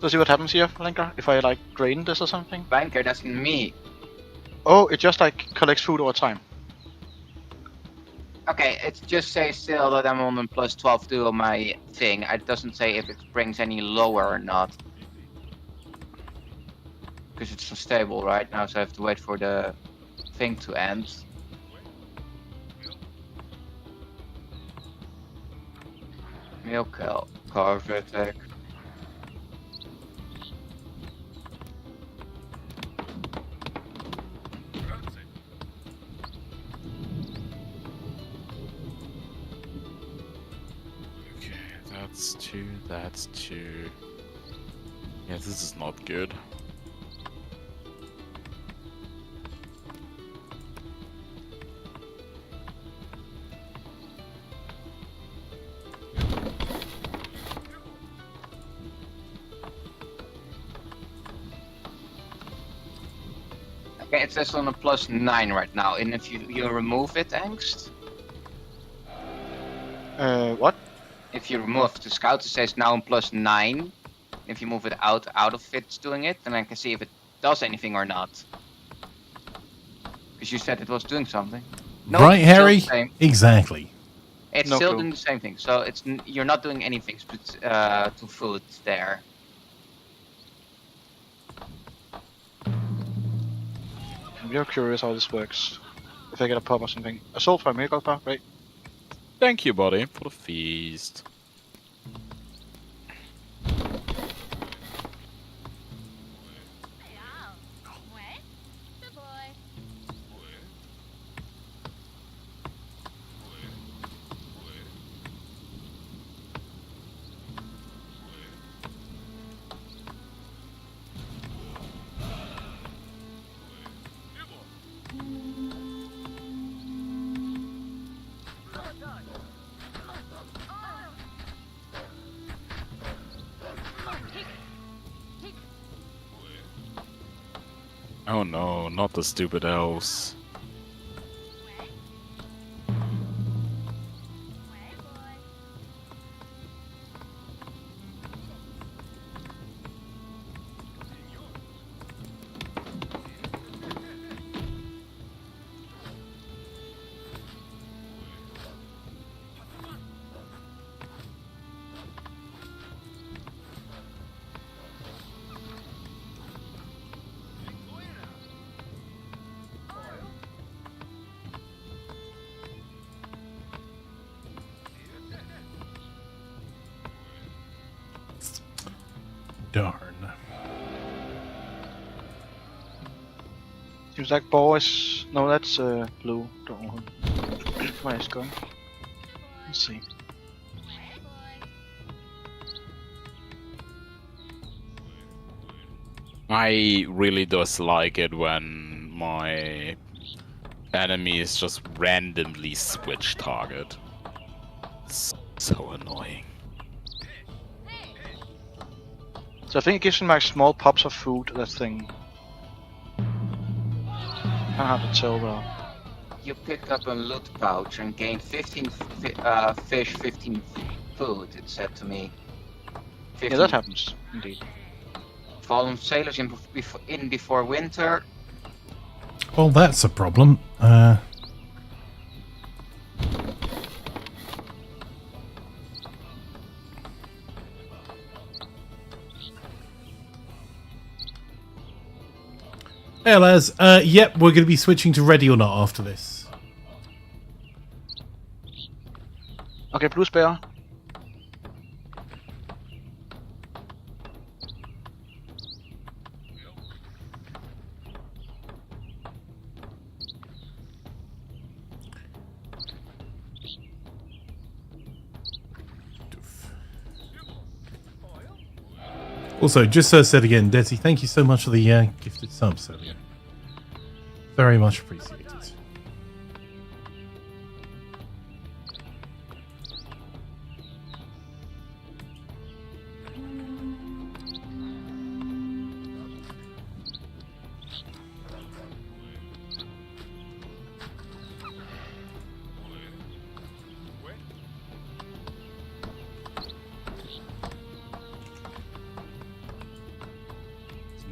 Let's see what happens here, Linker, if I like drain this or something. Banker, that's me. Oh, it just like collects food over time. Okay, it just says still that I'm on a plus 12 to my thing. It doesn't say if it brings any lower or not. Because it's unstable right now, so I have to wait for the thing to end. Milk carve attack. Okay, that's 2, that's 2. Yeah, this is not good. Okay, it says on a plus 9 right now, and if you remove it, Angst? What? If you remove the scout, it says now on plus 9. If you move it out of it's doing it, then I can see if it does anything or not. Because you said it was doing something. No, Right, it's still Harry? the same. Exactly. It's No still clue. doing the same thing, so you're not doing anything to food there. I'm real curious how this works. If I get a pub or something. Assault by miracle pub, right? Thank you, buddy, for the feast. Oh no, not the stupid elves. Darn. Seems like boys. No, that's blue. Don't know where it's going. Let's see. I really dislike it when my enemies just randomly switch target. It's so annoying. So I think it gives him like small pops of food, that thing. Kinda hard to tell though. You picked up a loot pouch and gained 15 fish, 15 food, it said to me. 15 Yeah, that happens, indeed. fallen sailors in before winter. Well, that's a problem. Hey, lads. Yep, we're going to be switching to ready or not after this. Okay, blue spare. Also, just so I said again, Desi, thank you so much for the gifted subs earlier. Very much appreciated.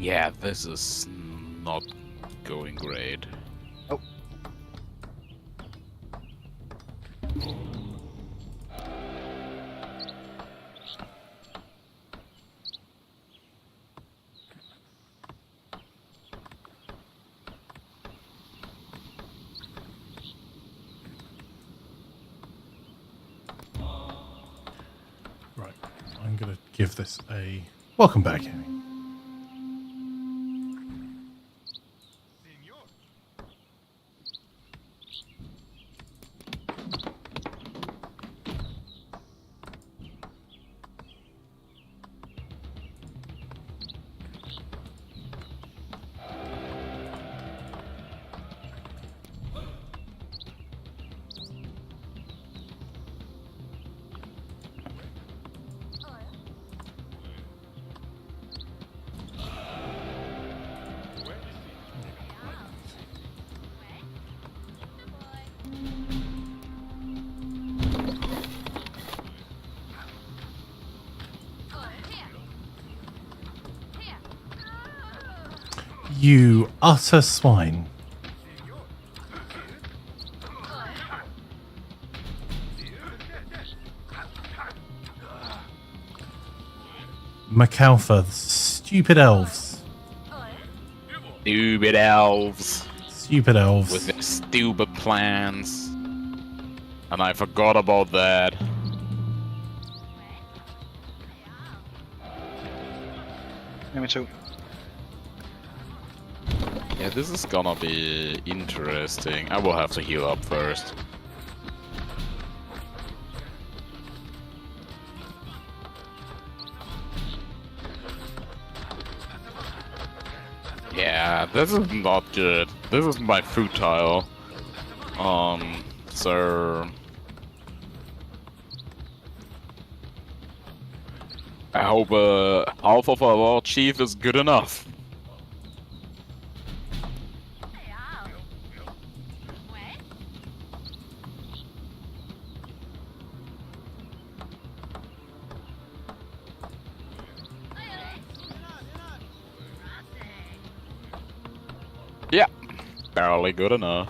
Yeah, this is not going great. Oh. Right, I'm going to give this a... Welcome back, Amy. You utter swine. MacAlpha, stupid elves. Stupid elves. Stupid elves. With their stupid plans. And I forgot about that. Me too. Yeah, this is gonna be interesting. I will have to heal up first. Yeah, this is not good. This is my food tile. So... I hope half of our chief is good enough. Yeah, barely good enough.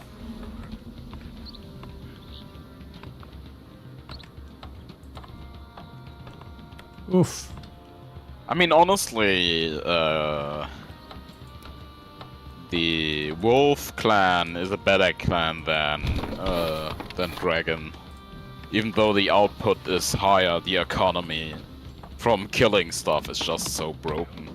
Oof. I mean, honestly, the Wolf clan is a better clan than Dragon. Even though the output is higher, the economy from killing stuff is just so broken.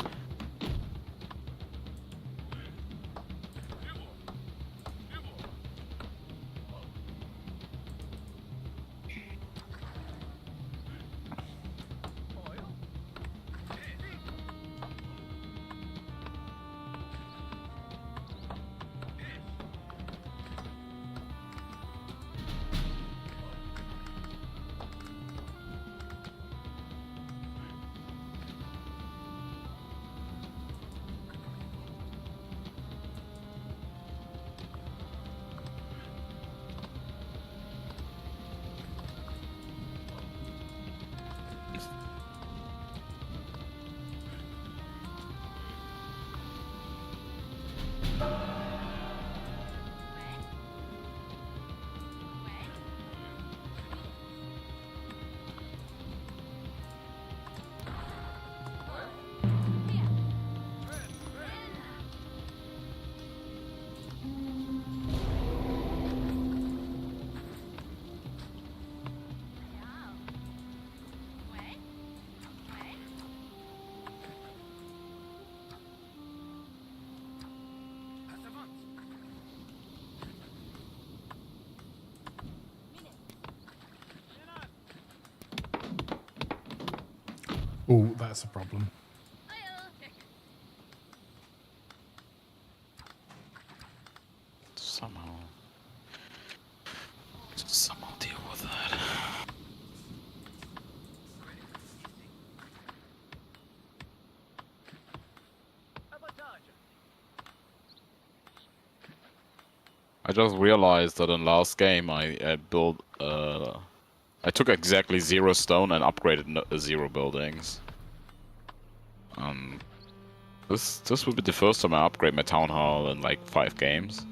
Oh, that's a problem. Somehow deal with that. I just realized that in last game I built I took exactly 0 stone and upgraded 0 buildings. This would be the first time I upgrade my town hall in like 5 games.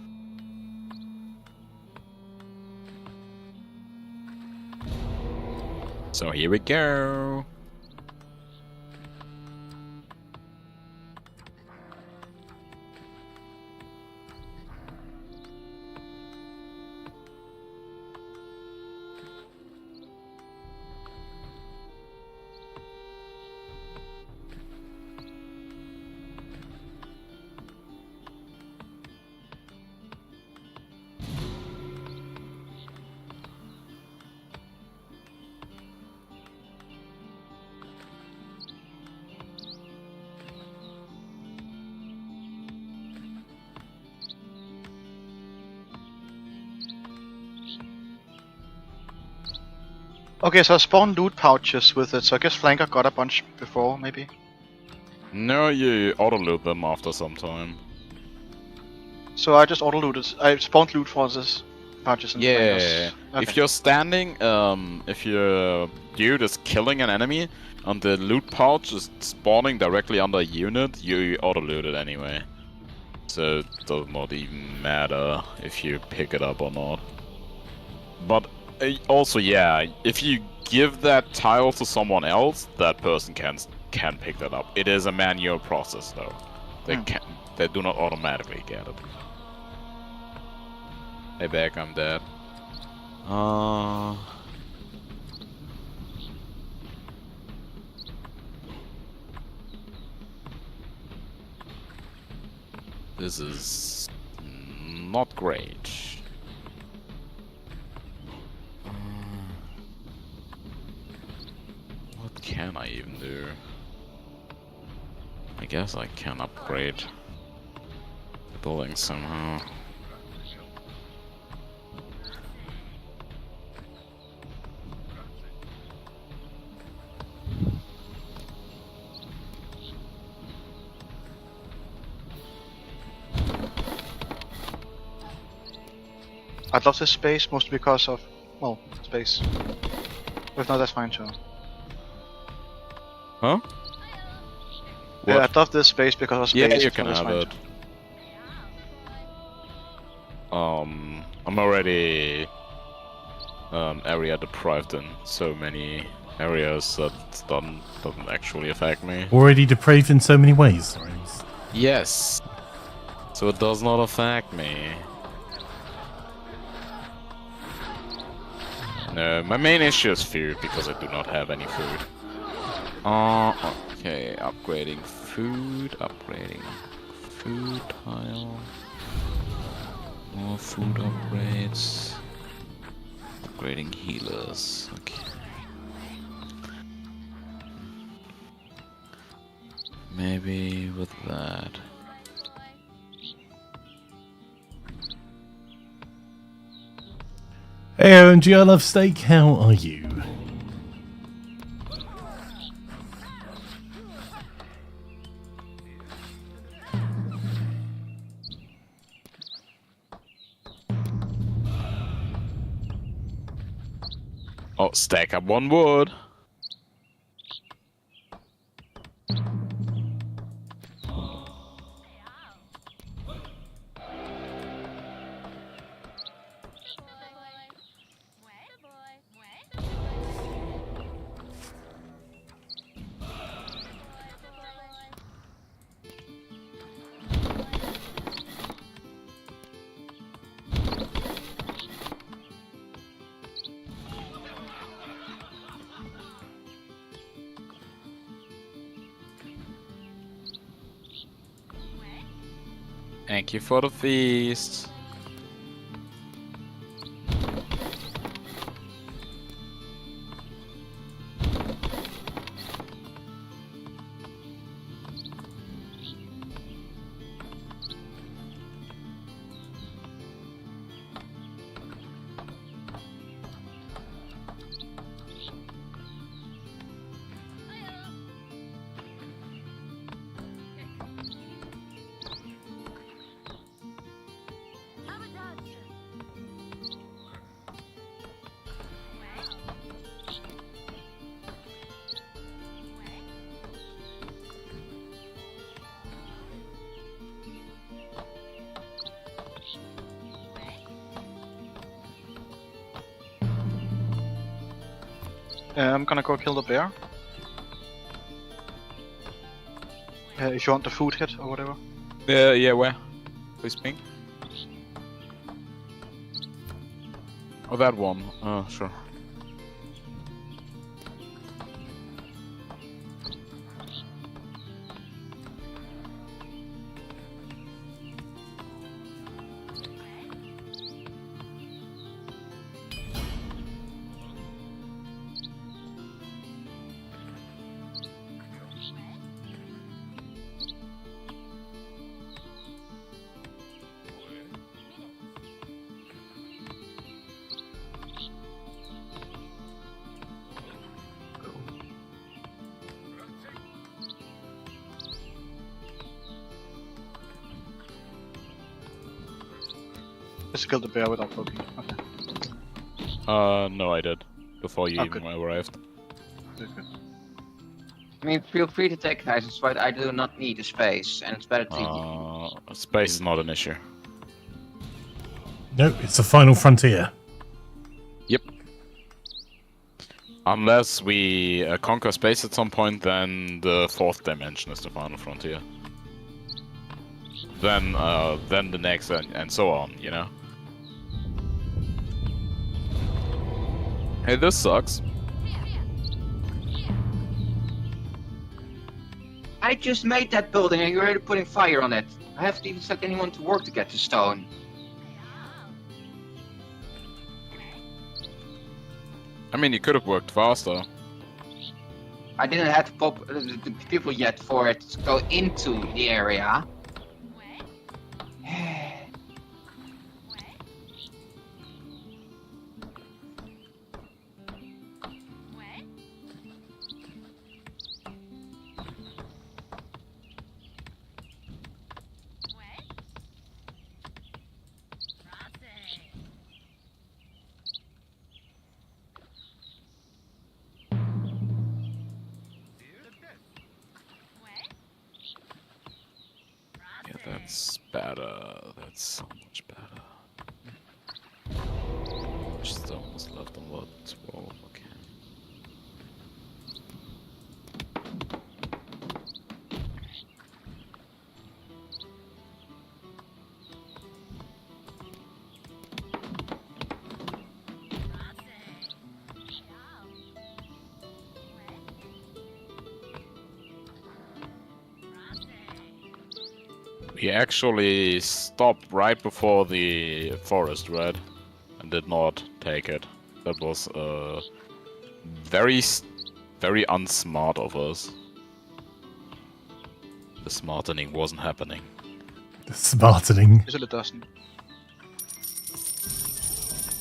So here we go. Okay, so I spawned loot pouches with it, so I guess Flanker got a bunch before, maybe? No, you auto-loot them after some time. So I just auto-looted. I spawned loot for this pouches and Yeah, Flankers. Okay. if you're standing, if your dude is killing an enemy, and the loot pouch is spawning directly under a unit, you auto-loot it anyway. So it does not even matter if you pick it up or not. But also, yeah, if you give that tile to someone else, that person can pick that up. It is a manual process, though. They do not automatically get it. Hey, back, I'm dead. This is not great. What can I even do? I guess I can upgrade the building somehow. I love this space mostly because of, well, space. If not, that's fine too. Huh? Yeah, I What? love this space because of space. Yeah, you if can not, that's have fine it. too. I'm already area deprived in so many areas that doesn't actually affect me. Already depraved in so many ways. Yes. So it does not affect me. No, my main issue is food because I do not have any food. Okay, upgrading food tile. More food upgrades. Upgrading healers. Okay. Maybe with that. Hey, OMG, I love steak. How are you? Oh, stack up 1 wood. Thank you for the feast. I'm gonna go kill the bear. If you want the food hit or whatever. Yeah, where? Please ping. Oh, that one. Oh, sure. Just kill the bear without poking. Okay. No, I did. Before you Oh, even good. arrived. Good. I mean, feel free to take items, but I do not need a space, and it's better to. Space is not an issue. No, it's the final frontier. Yep. Unless we conquer space at some point, then the 4th dimension is the final frontier. Then the next, and so on, you know? Hey, this sucks. I just made that building and you're already putting fire on it. I haven't even sent anyone to work to get the stone. I mean, you could have worked faster. I didn't have to pop the people yet for it to go into the area. Yeah, that's better. That's so much better. Just almost left on what? 12, okay. We actually stopped right before the forest, right? And did not take it. That was very unsmart of us. The smartening wasn't happening. The smartening. Usually it doesn't.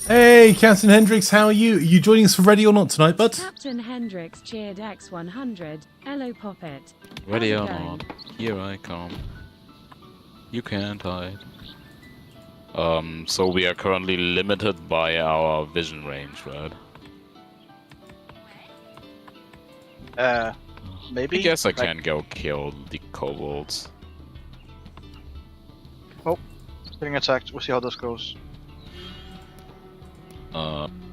Hey, Captain Hendricks, how are you? Are you joining us for Ready or Not tonight, bud? Captain Hendricks cheered X100. Hello, Poppet. Ready How's or it going? not, here I come. You can't hide. So we are currently limited by our vision range, right? Maybe. I guess I like- can go kill the kobolds. Getting attacked. We'll see how this goes.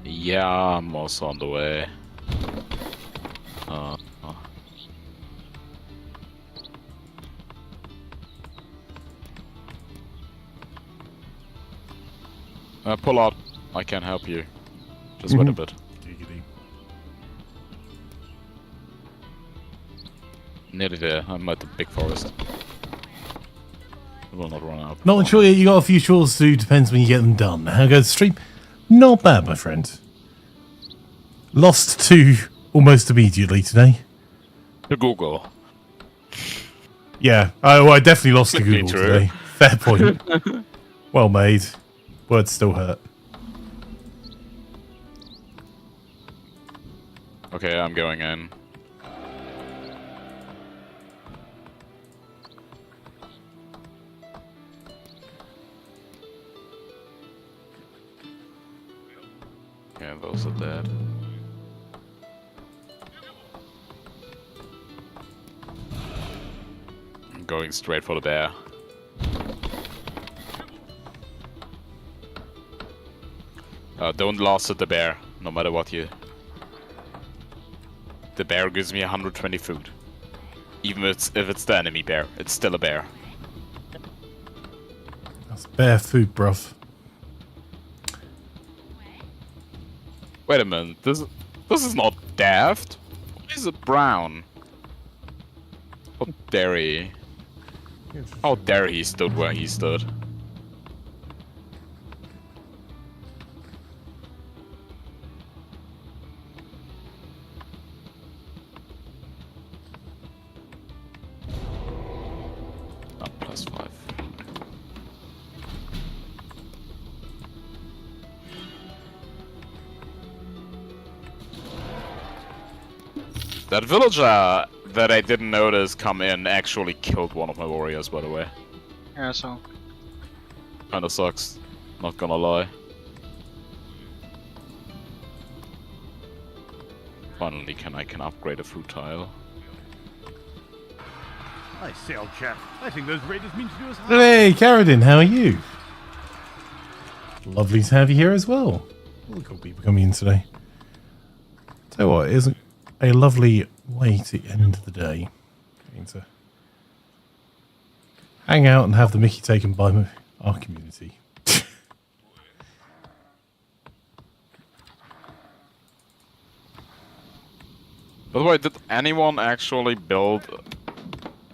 Yeah, I'm also on the way. Pull out. I can help you. Just wait a bit. Nearly there. I'm at the big forest. It will not run out. Not sure yet. You got a few chores to do. Depends when you get them done. How goes the stream? Not bad, my friend. Lost 2 almost immediately today. To Google. Yeah. Oh, I definitely lost to Completely Google true. today. Fair point. Well made. Words still hurt. Okay, I'm going in. Okay, those are dead. I'm going straight for the bear. Don't last at the bear, no matter what you... The bear gives me 120 food. Even if it's the enemy bear, it's still a bear. That's bear food, bruv. Wait a minute, this is not daft. Why is it brown? How dare he? How dare he stood where he stood? +5. That villager that I didn't notice come in actually killed one of my warriors, by the way. Yeah, so. Kinda sucks, not gonna lie. Finally, I can upgrade a food tile. I say, old chap, I think those raiders mean to do us harm. Hey, Caradin, how are you? Lovely to have you here as well. Look at people coming in today. Tell you what, it isn't a lovely way to end the day. Going to hang out and have the mickey taken by our community. By the way, did anyone actually build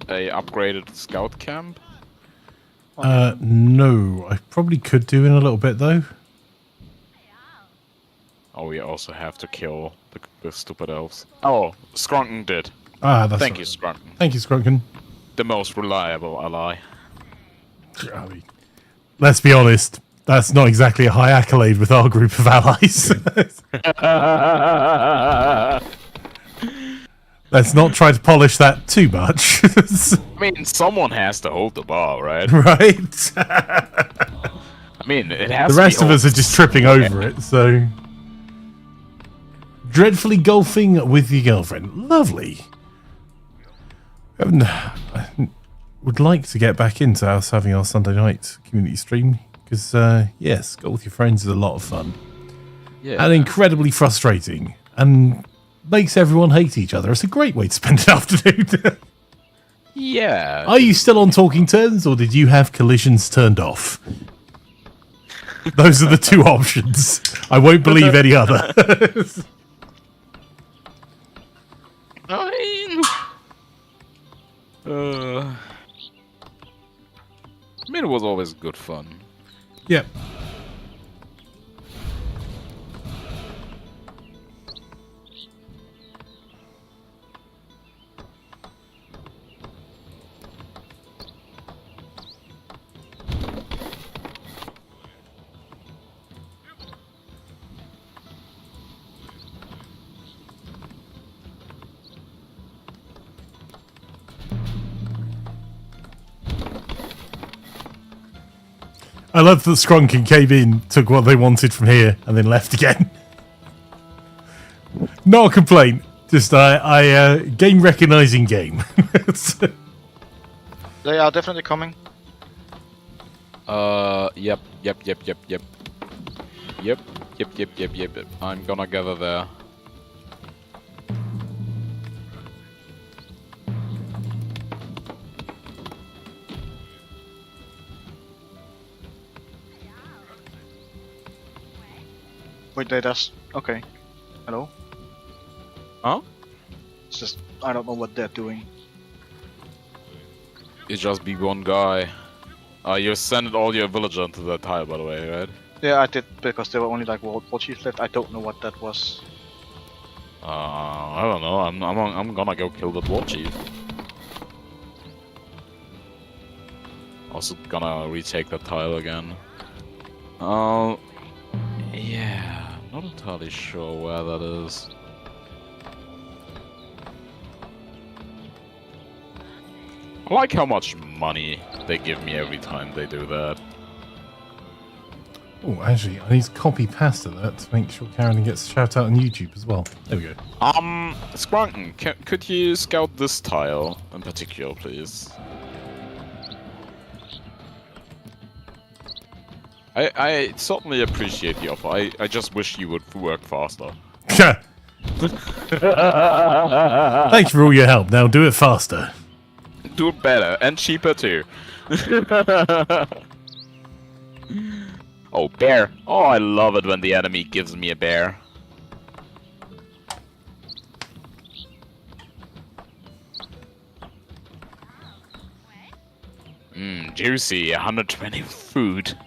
a upgraded scout camp? No. I probably could do in a little bit, though. Oh, we also have to kill the stupid elves. Oh, Scrunken did. Ah, that's Thank right. you, Scrunken. Thank you, Scrunken. The most reliable ally. I mean, let's be honest. That's not exactly a high accolade with our group of allies. Let's not try to polish that too much. I mean, someone has to hold the bar, right? Right? I mean, it has The to rest be of us are held. just tripping over it, so... Dreadfully golfing with your girlfriend. Lovely. I would like to get back into us having our Sunday night community stream, because, yes, golf with your friends is a lot of fun. Yeah. And incredibly frustrating, and makes everyone hate each other. It's a great way to spend an afternoon. Yeah. Are you still on talking terms, or did you have collisions turned off? Those are the two options. I won't believe any other. I mean, it was always good fun. Yep. I love that Scrunkin came in, took what they wanted from here, and then left again. Not a complaint. Just game recognizing game. They are definitely coming. Yep. I'm gonna gather there. Wait, they just... Okay. Hello? Huh? It's just... I don't know what they're doing. It just be one guy. You sent all your villagers into that tile, by the way, right? Yeah, I did, because there were only like war chiefs left. I don't know what that was. I don't know. I'm gonna go kill that war chief. Also gonna retake that tile again. Yeah, not entirely sure where that is. I like how much money they give me every time they do that. Oh, actually, I need to copy pasta that to make sure Karen gets a shout out on YouTube as well. There we go. Scrunton, could you scout this tile in particular, please? I certainly appreciate the offer. I just wish you would work faster. Thank you for all your help. Now do it faster. Do it better and cheaper too. Oh, bear. Oh, I love it when the enemy gives me a bear. Juicy. 120 food.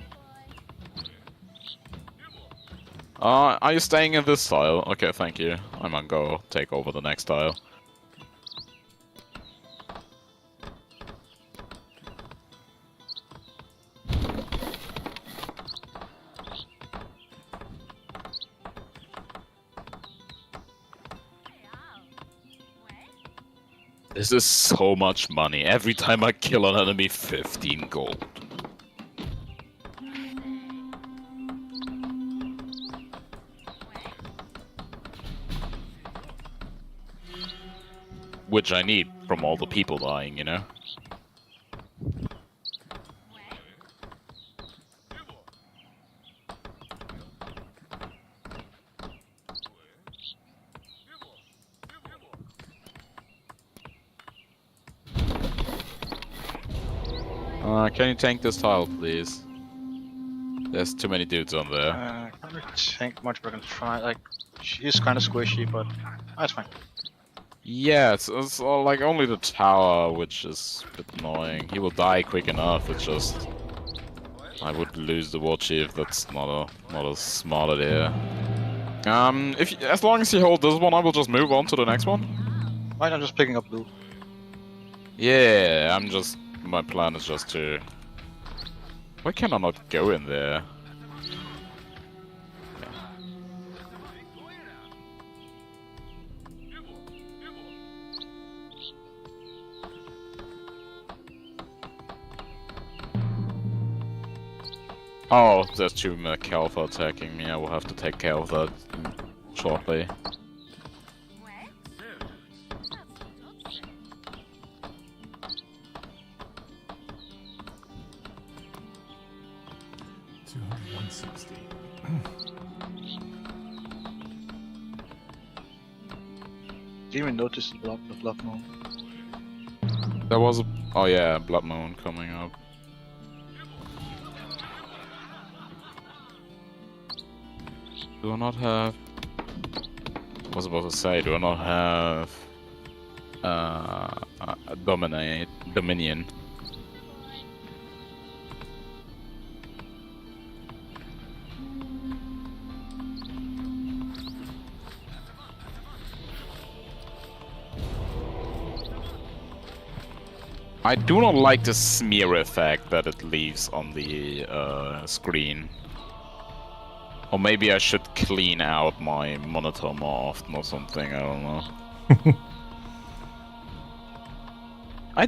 Are you staying in this tile? Okay, thank you. I'm gonna go take over the next tile. This is so much money. Every time I kill an enemy, 15 gold. Which I need from all the people dying, you know? Can you tank this tile, please? There's too many dudes on there. Can't really tank much, but I can try. Like, she's kind of squishy, but that's fine. Yeah, it's like only the tower, which is a bit annoying. He will die quick enough. It's just I would lose the war chief. That's not a smart idea. As long as you hold this one, I will just move on to the next one. Right, I'm just picking up loot. Yeah, my plan is just to... Why can I not go in there? Oh, there's two Calfa attacking me. I will have to take care of that shortly. Didn't even notice the blood moon. There was a... Oh yeah, blood moon coming up. Do I not have... I was about to say, do I not have... Dominion? I do not like the smear effect that it leaves on the screen. Or maybe I should clean out my monitor more often or something, I don't know. I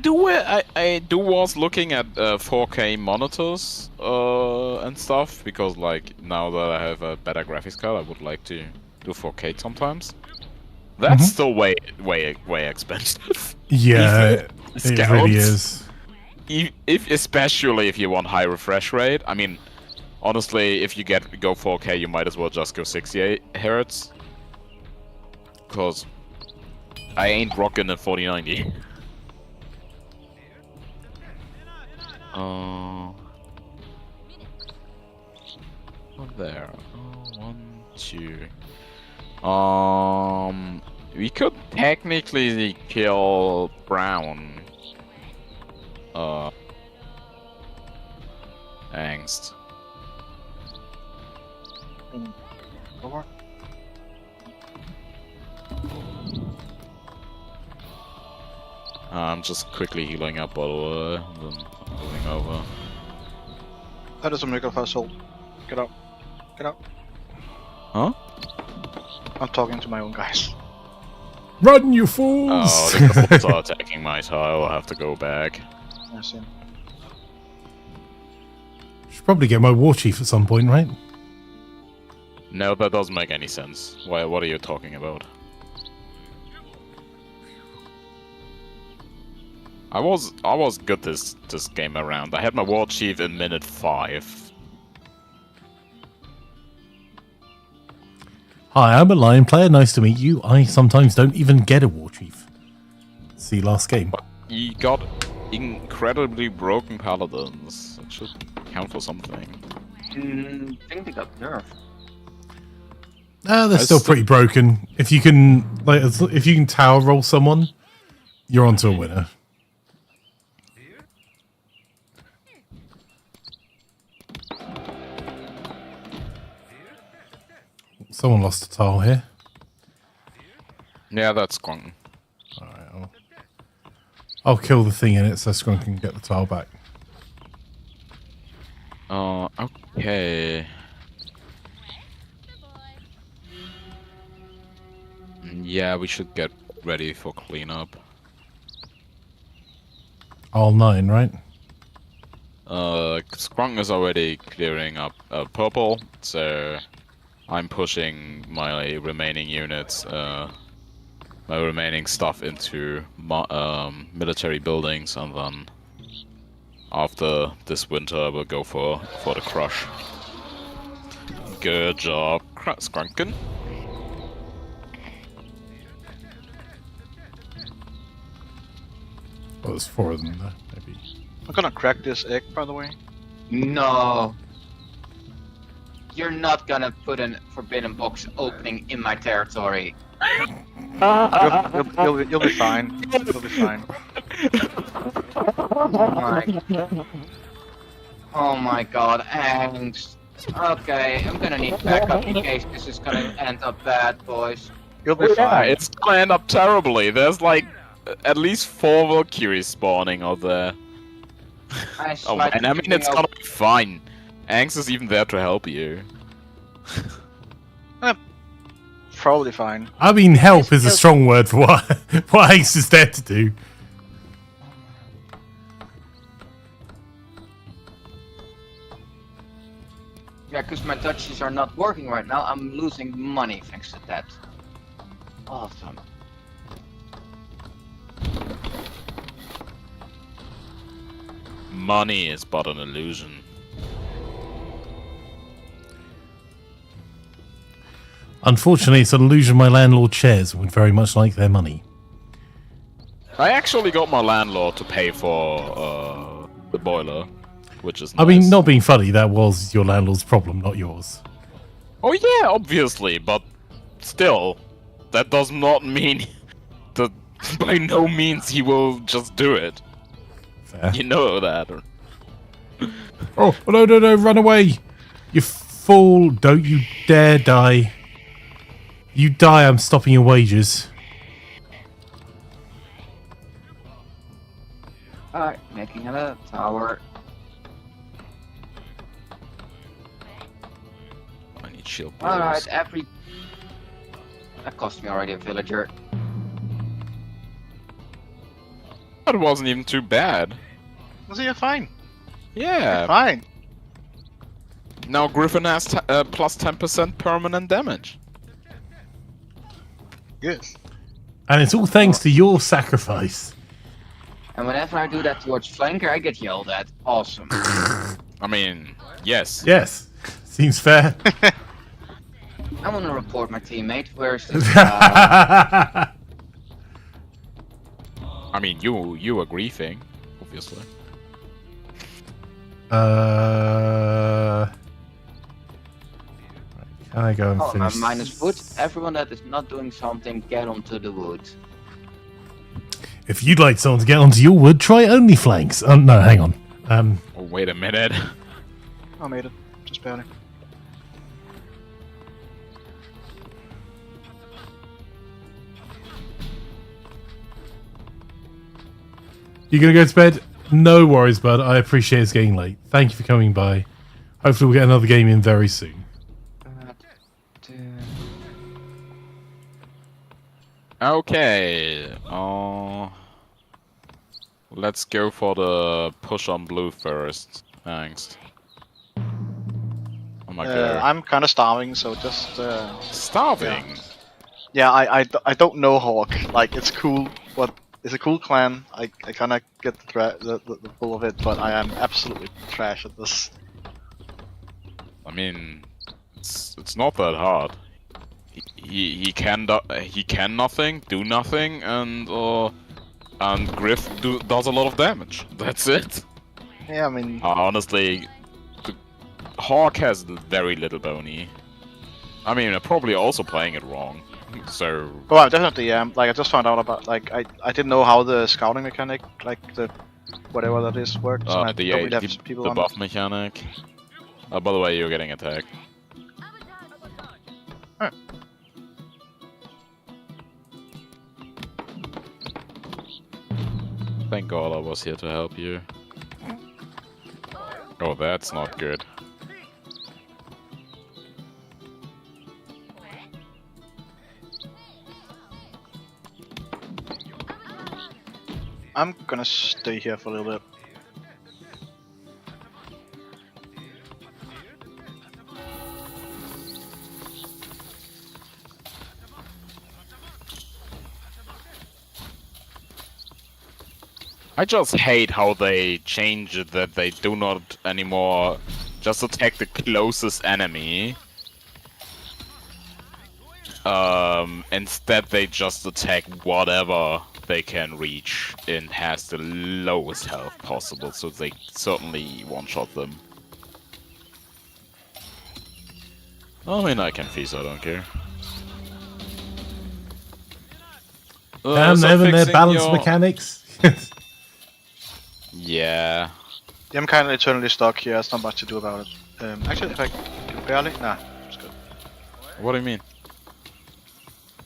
was looking at 4K monitors and stuff, because like now that I have a better graphics card, I would like to do 4K sometimes. That's still way expensive. Yeah, it really is. Especially if you want high refresh rate. I mean, honestly, if you go 4K, you might as well just go 68 Hz. Cause I ain't rocking a 4090. What there? Oh, 1, 2. We could technically kill Brown. Angst. Over. I'm just quickly healing up by the way, and then moving over. That is a miracle household. Get out. Get out. Huh? I'm talking to my own guys. Run, you fools! Oh, the fools are attacking my tile. I'll have to go back. I see. Should probably get my war chief at some point, right? No, that doesn't make any sense. What are you talking about? I was good this game around. I had my war chief in minute 5. Hi, I'm a Lion player. Nice to meet you. I sometimes don't even get a war chief. See last game. You got incredibly broken paladins. That should count for something. I think they got nerfed. They're still pretty broken. If you can, like, if you can tower roll someone, you're onto a winner. Someone lost a tile here. Yeah, that's Skronk. Alright, I'll kill the thing in it so Skronk can get the tile back. Okay. Yeah, we should get ready for cleanup. All 9, right? Skronk is already clearing up purple, so I'm pushing my remaining units, my remaining stuff into military buildings, and then after this winter we'll go for the crush. Good job, Skrunken. Oh, there's 4 of them there, maybe. I'm gonna crack this egg, by the way. No. You're not gonna put a forbidden box opening in my territory. You'll be fine. You'll be fine. Oh my god, angst. Okay, I'm gonna need backup in case this is gonna end up bad, boys. You'll be Yeah, fine. it's gonna end up terribly. There's like at least 4 Valkyries spawning out there. Oh man, I mean it's gonna be fine. Angst is even there to help you. Probably fine. I mean, help is a strong word for what Ace is there to do. Yeah, because my duchies are not working right now. I'm losing money thanks to that. Awesome. Money is but an illusion. Unfortunately, it's an illusion my landlord shares and would very much like their money. I actually got my landlord to pay for the boiler, which is nice. I mean, not being funny, that was your landlord's problem, not yours. Oh yeah, obviously, but still, that does not mean that by no means he will just do it. Fair. You know that. Oh, no, run away! You fool, don't you dare die. You die, I'm stopping your wages. Alright, making a tower. I need shield. Alright, that cost me already a villager. That wasn't even too bad. So you're fine. Yeah. You're fine. Now Griffin has plus 10% permanent damage. Yes. And it's all thanks to your sacrifice. And whenever I do that towards flanker, I get yelled at. Awesome. I mean, yes. Yes. Seems fair. I want to report my teammate. Where's this? I mean, you are griefing, obviously. Can I go and Oh, finish? minus wood. Everyone that is not doing something, get onto the wood. If you'd like someone to get onto your wood, try only flanks. No, hang on. Oh, wait a minute. I made it. Just barely. You gonna go to bed? No worries, bud. I appreciate it's getting late. Thank you for coming by. Hopefully we'll get another game in very soon. Okay. Let's go for the push on blue first. Thanks. Oh my god. I'm kind of starving, so just. Starving? Yeah, I don't know Hawk. Like, it's cool, but it's a cool clan. I kind of get the pull of it, but I am absolutely trash at this. I mean, it's not that hard. he can nothing, do nothing, and Griff does a lot of damage. That's it. Yeah, I mean... honestly, the Hawk has very little bony. I mean, I'm probably also playing it wrong. So... Oh, I definitely am. Like, I just found out about, like, I didn't know how the scouting mechanic, like, the... whatever that is, works. And I don't really have people the on buff mechanic. By the way, you're getting attacked. Huh. Thank God I was here to help you. Oh, that's not good. I'm gonna stay here for a little bit. I just hate how they change it, that they do not anymore just attack the closest enemy. Instead they just attack whatever they can reach and has the lowest health possible, so they certainly one-shot them. I mean, I can feast, I don't care. Damn, so them and their fixing balance your- mechanics. Yeah. I'm kind of eternally stuck here, there's not much to do about it. Actually, if I can barely... Nah, it's good. What do you mean?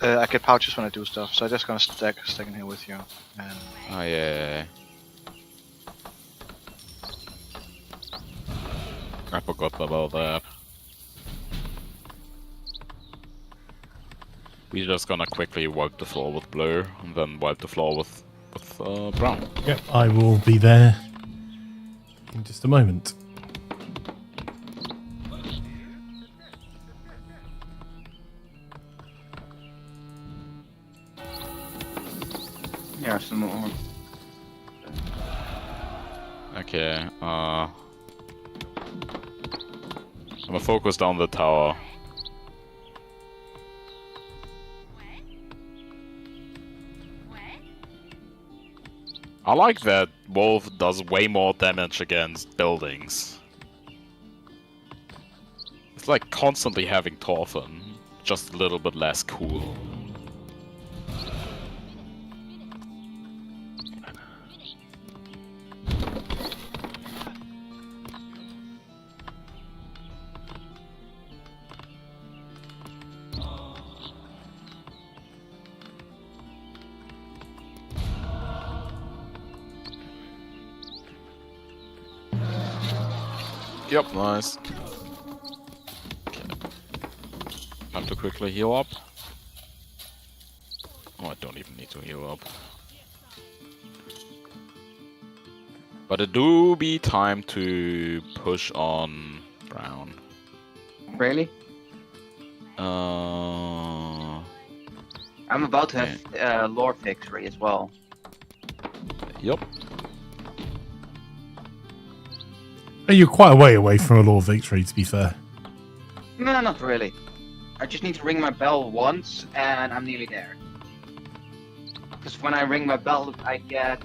I get pouches when I do stuff, so I'm just gonna stack in here with you. And Oh, yeah. I forgot about that. We're just gonna quickly wipe the floor with blue, and then wipe the floor with brown. Yep, I will be there in just a moment. Yeah, some more. Okay, I'm gonna focus down the tower. I like that Wolf does way more damage against buildings. It's like constantly having Torfin, just a little bit less cool. Yep, nice. Okay. Time to quickly heal up. Oh, I don't even need to heal up. But it do be time to push on brown. Really? Uh, I'm about to have lore victory as well. Yep. You're quite a way away from a law victory, to be fair. No, not really. I just need to ring my bell once, and I'm nearly there. Because when I ring my bell, I get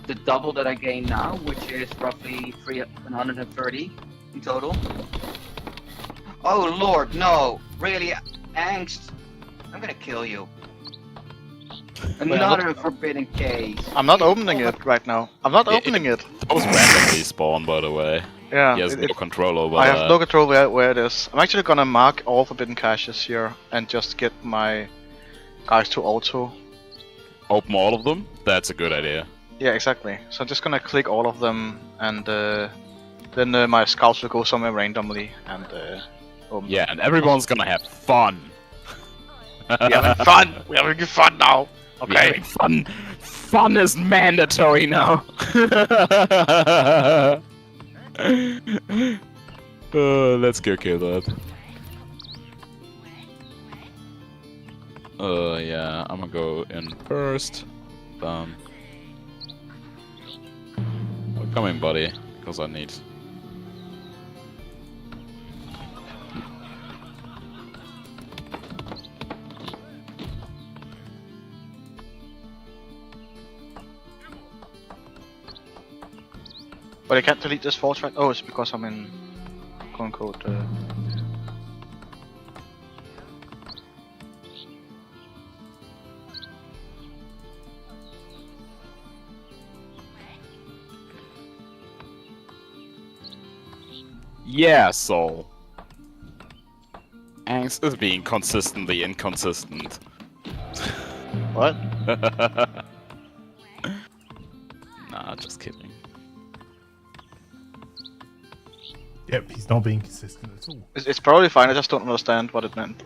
the double that I gain now, which is roughly 130 in total. Oh lord, no! Really, Angst? I'm gonna kill you. Another forbidden case. I'm not opening it right now. I'm not opening it. Those randomly spawn, by the way. Yeah. He has no control over I that. have no control where it is. I'm actually gonna mark all forbidden caches here and just get my guys to auto. Open all of them? That's a good idea. Yeah, exactly. So I'm just gonna click all of them, and then my scouts will go somewhere randomly and open. Yeah, and everyone's gonna have fun. We're having fun! We're having fun now! We're Okay. having fun! Fun is mandatory now! Let's go kill that. Yeah, I'm gonna go in first. I'm coming, buddy, because I need. But I can't delete this force right. Oh, it's because I'm in quote unquote. Yeah, Sol. Angst is being consistently inconsistent. What? Nah, just kidding. Yep, he's not being consistent at all. It's probably fine. I just don't understand what it meant.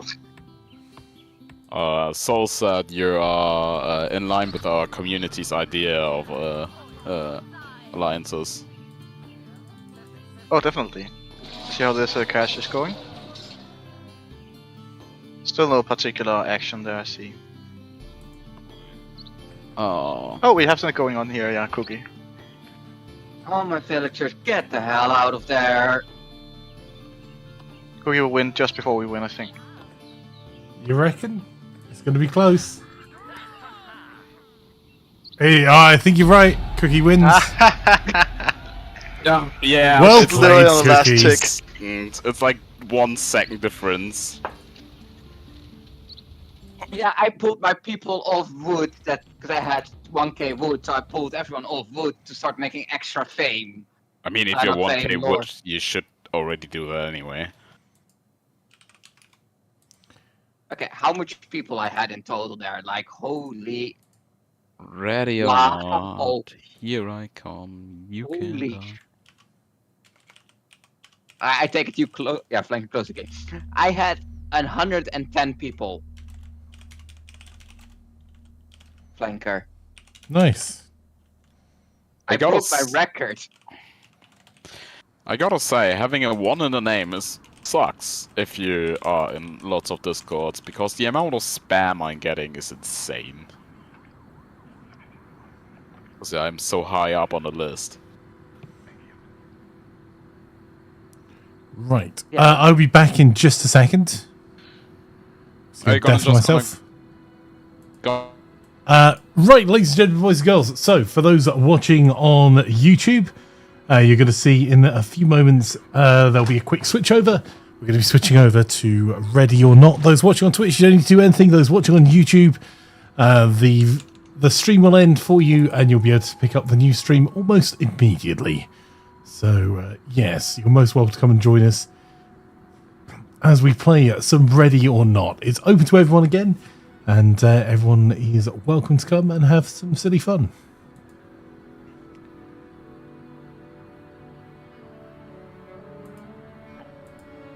Sol said you are in line with our community's idea of alliances. Oh, definitely. See how this cash is going? Still no particular action there, I see. Oh. Oh, we have something going on here, yeah, Cookie. Oh, my villagers, get the hell out of there! Cookie will win just before we win, I think. You reckon? It's going to be close. Hey, I think you're right. Cookie wins. Yeah, Well it's played, literally on the last Cookies. tick. It's like 1 second difference. Yeah, I pulled my people off wood because I had 1k wood, so I pulled everyone off wood to start making extra fame. I mean, if I'm you're not 1k playing wood, Norse. you should already do that anyway. Okay, how much people I had in total there? Like, holy... Ready or Wow. not, here I come. You Holy can. I take it you close. Yeah, flanking close again. I had 110 people. Flanker. Nice. I gotta broke my record. I gotta say, having a 1 in the name sucks if you are in lots of discords, because the amount of spam I'm getting is insane. Because I'm so high up on the list. Right. Yeah. I'll be back in just a second. Are you gonna Death just myself. Go. Right, ladies and gentlemen, boys and girls. So, for those watching on YouTube, you're going to see in a few moments there'll be a quick switch over. We're going to be switching over to Ready or Not. Those watching on Twitch, you don't need to do anything. Those watching on YouTube, the stream will end for you, and you'll be able to pick up the new stream almost immediately. So, yes, you're most welcome to come and join us as we play some Ready or Not. It's open to everyone again, and everyone is welcome to come and have some silly fun.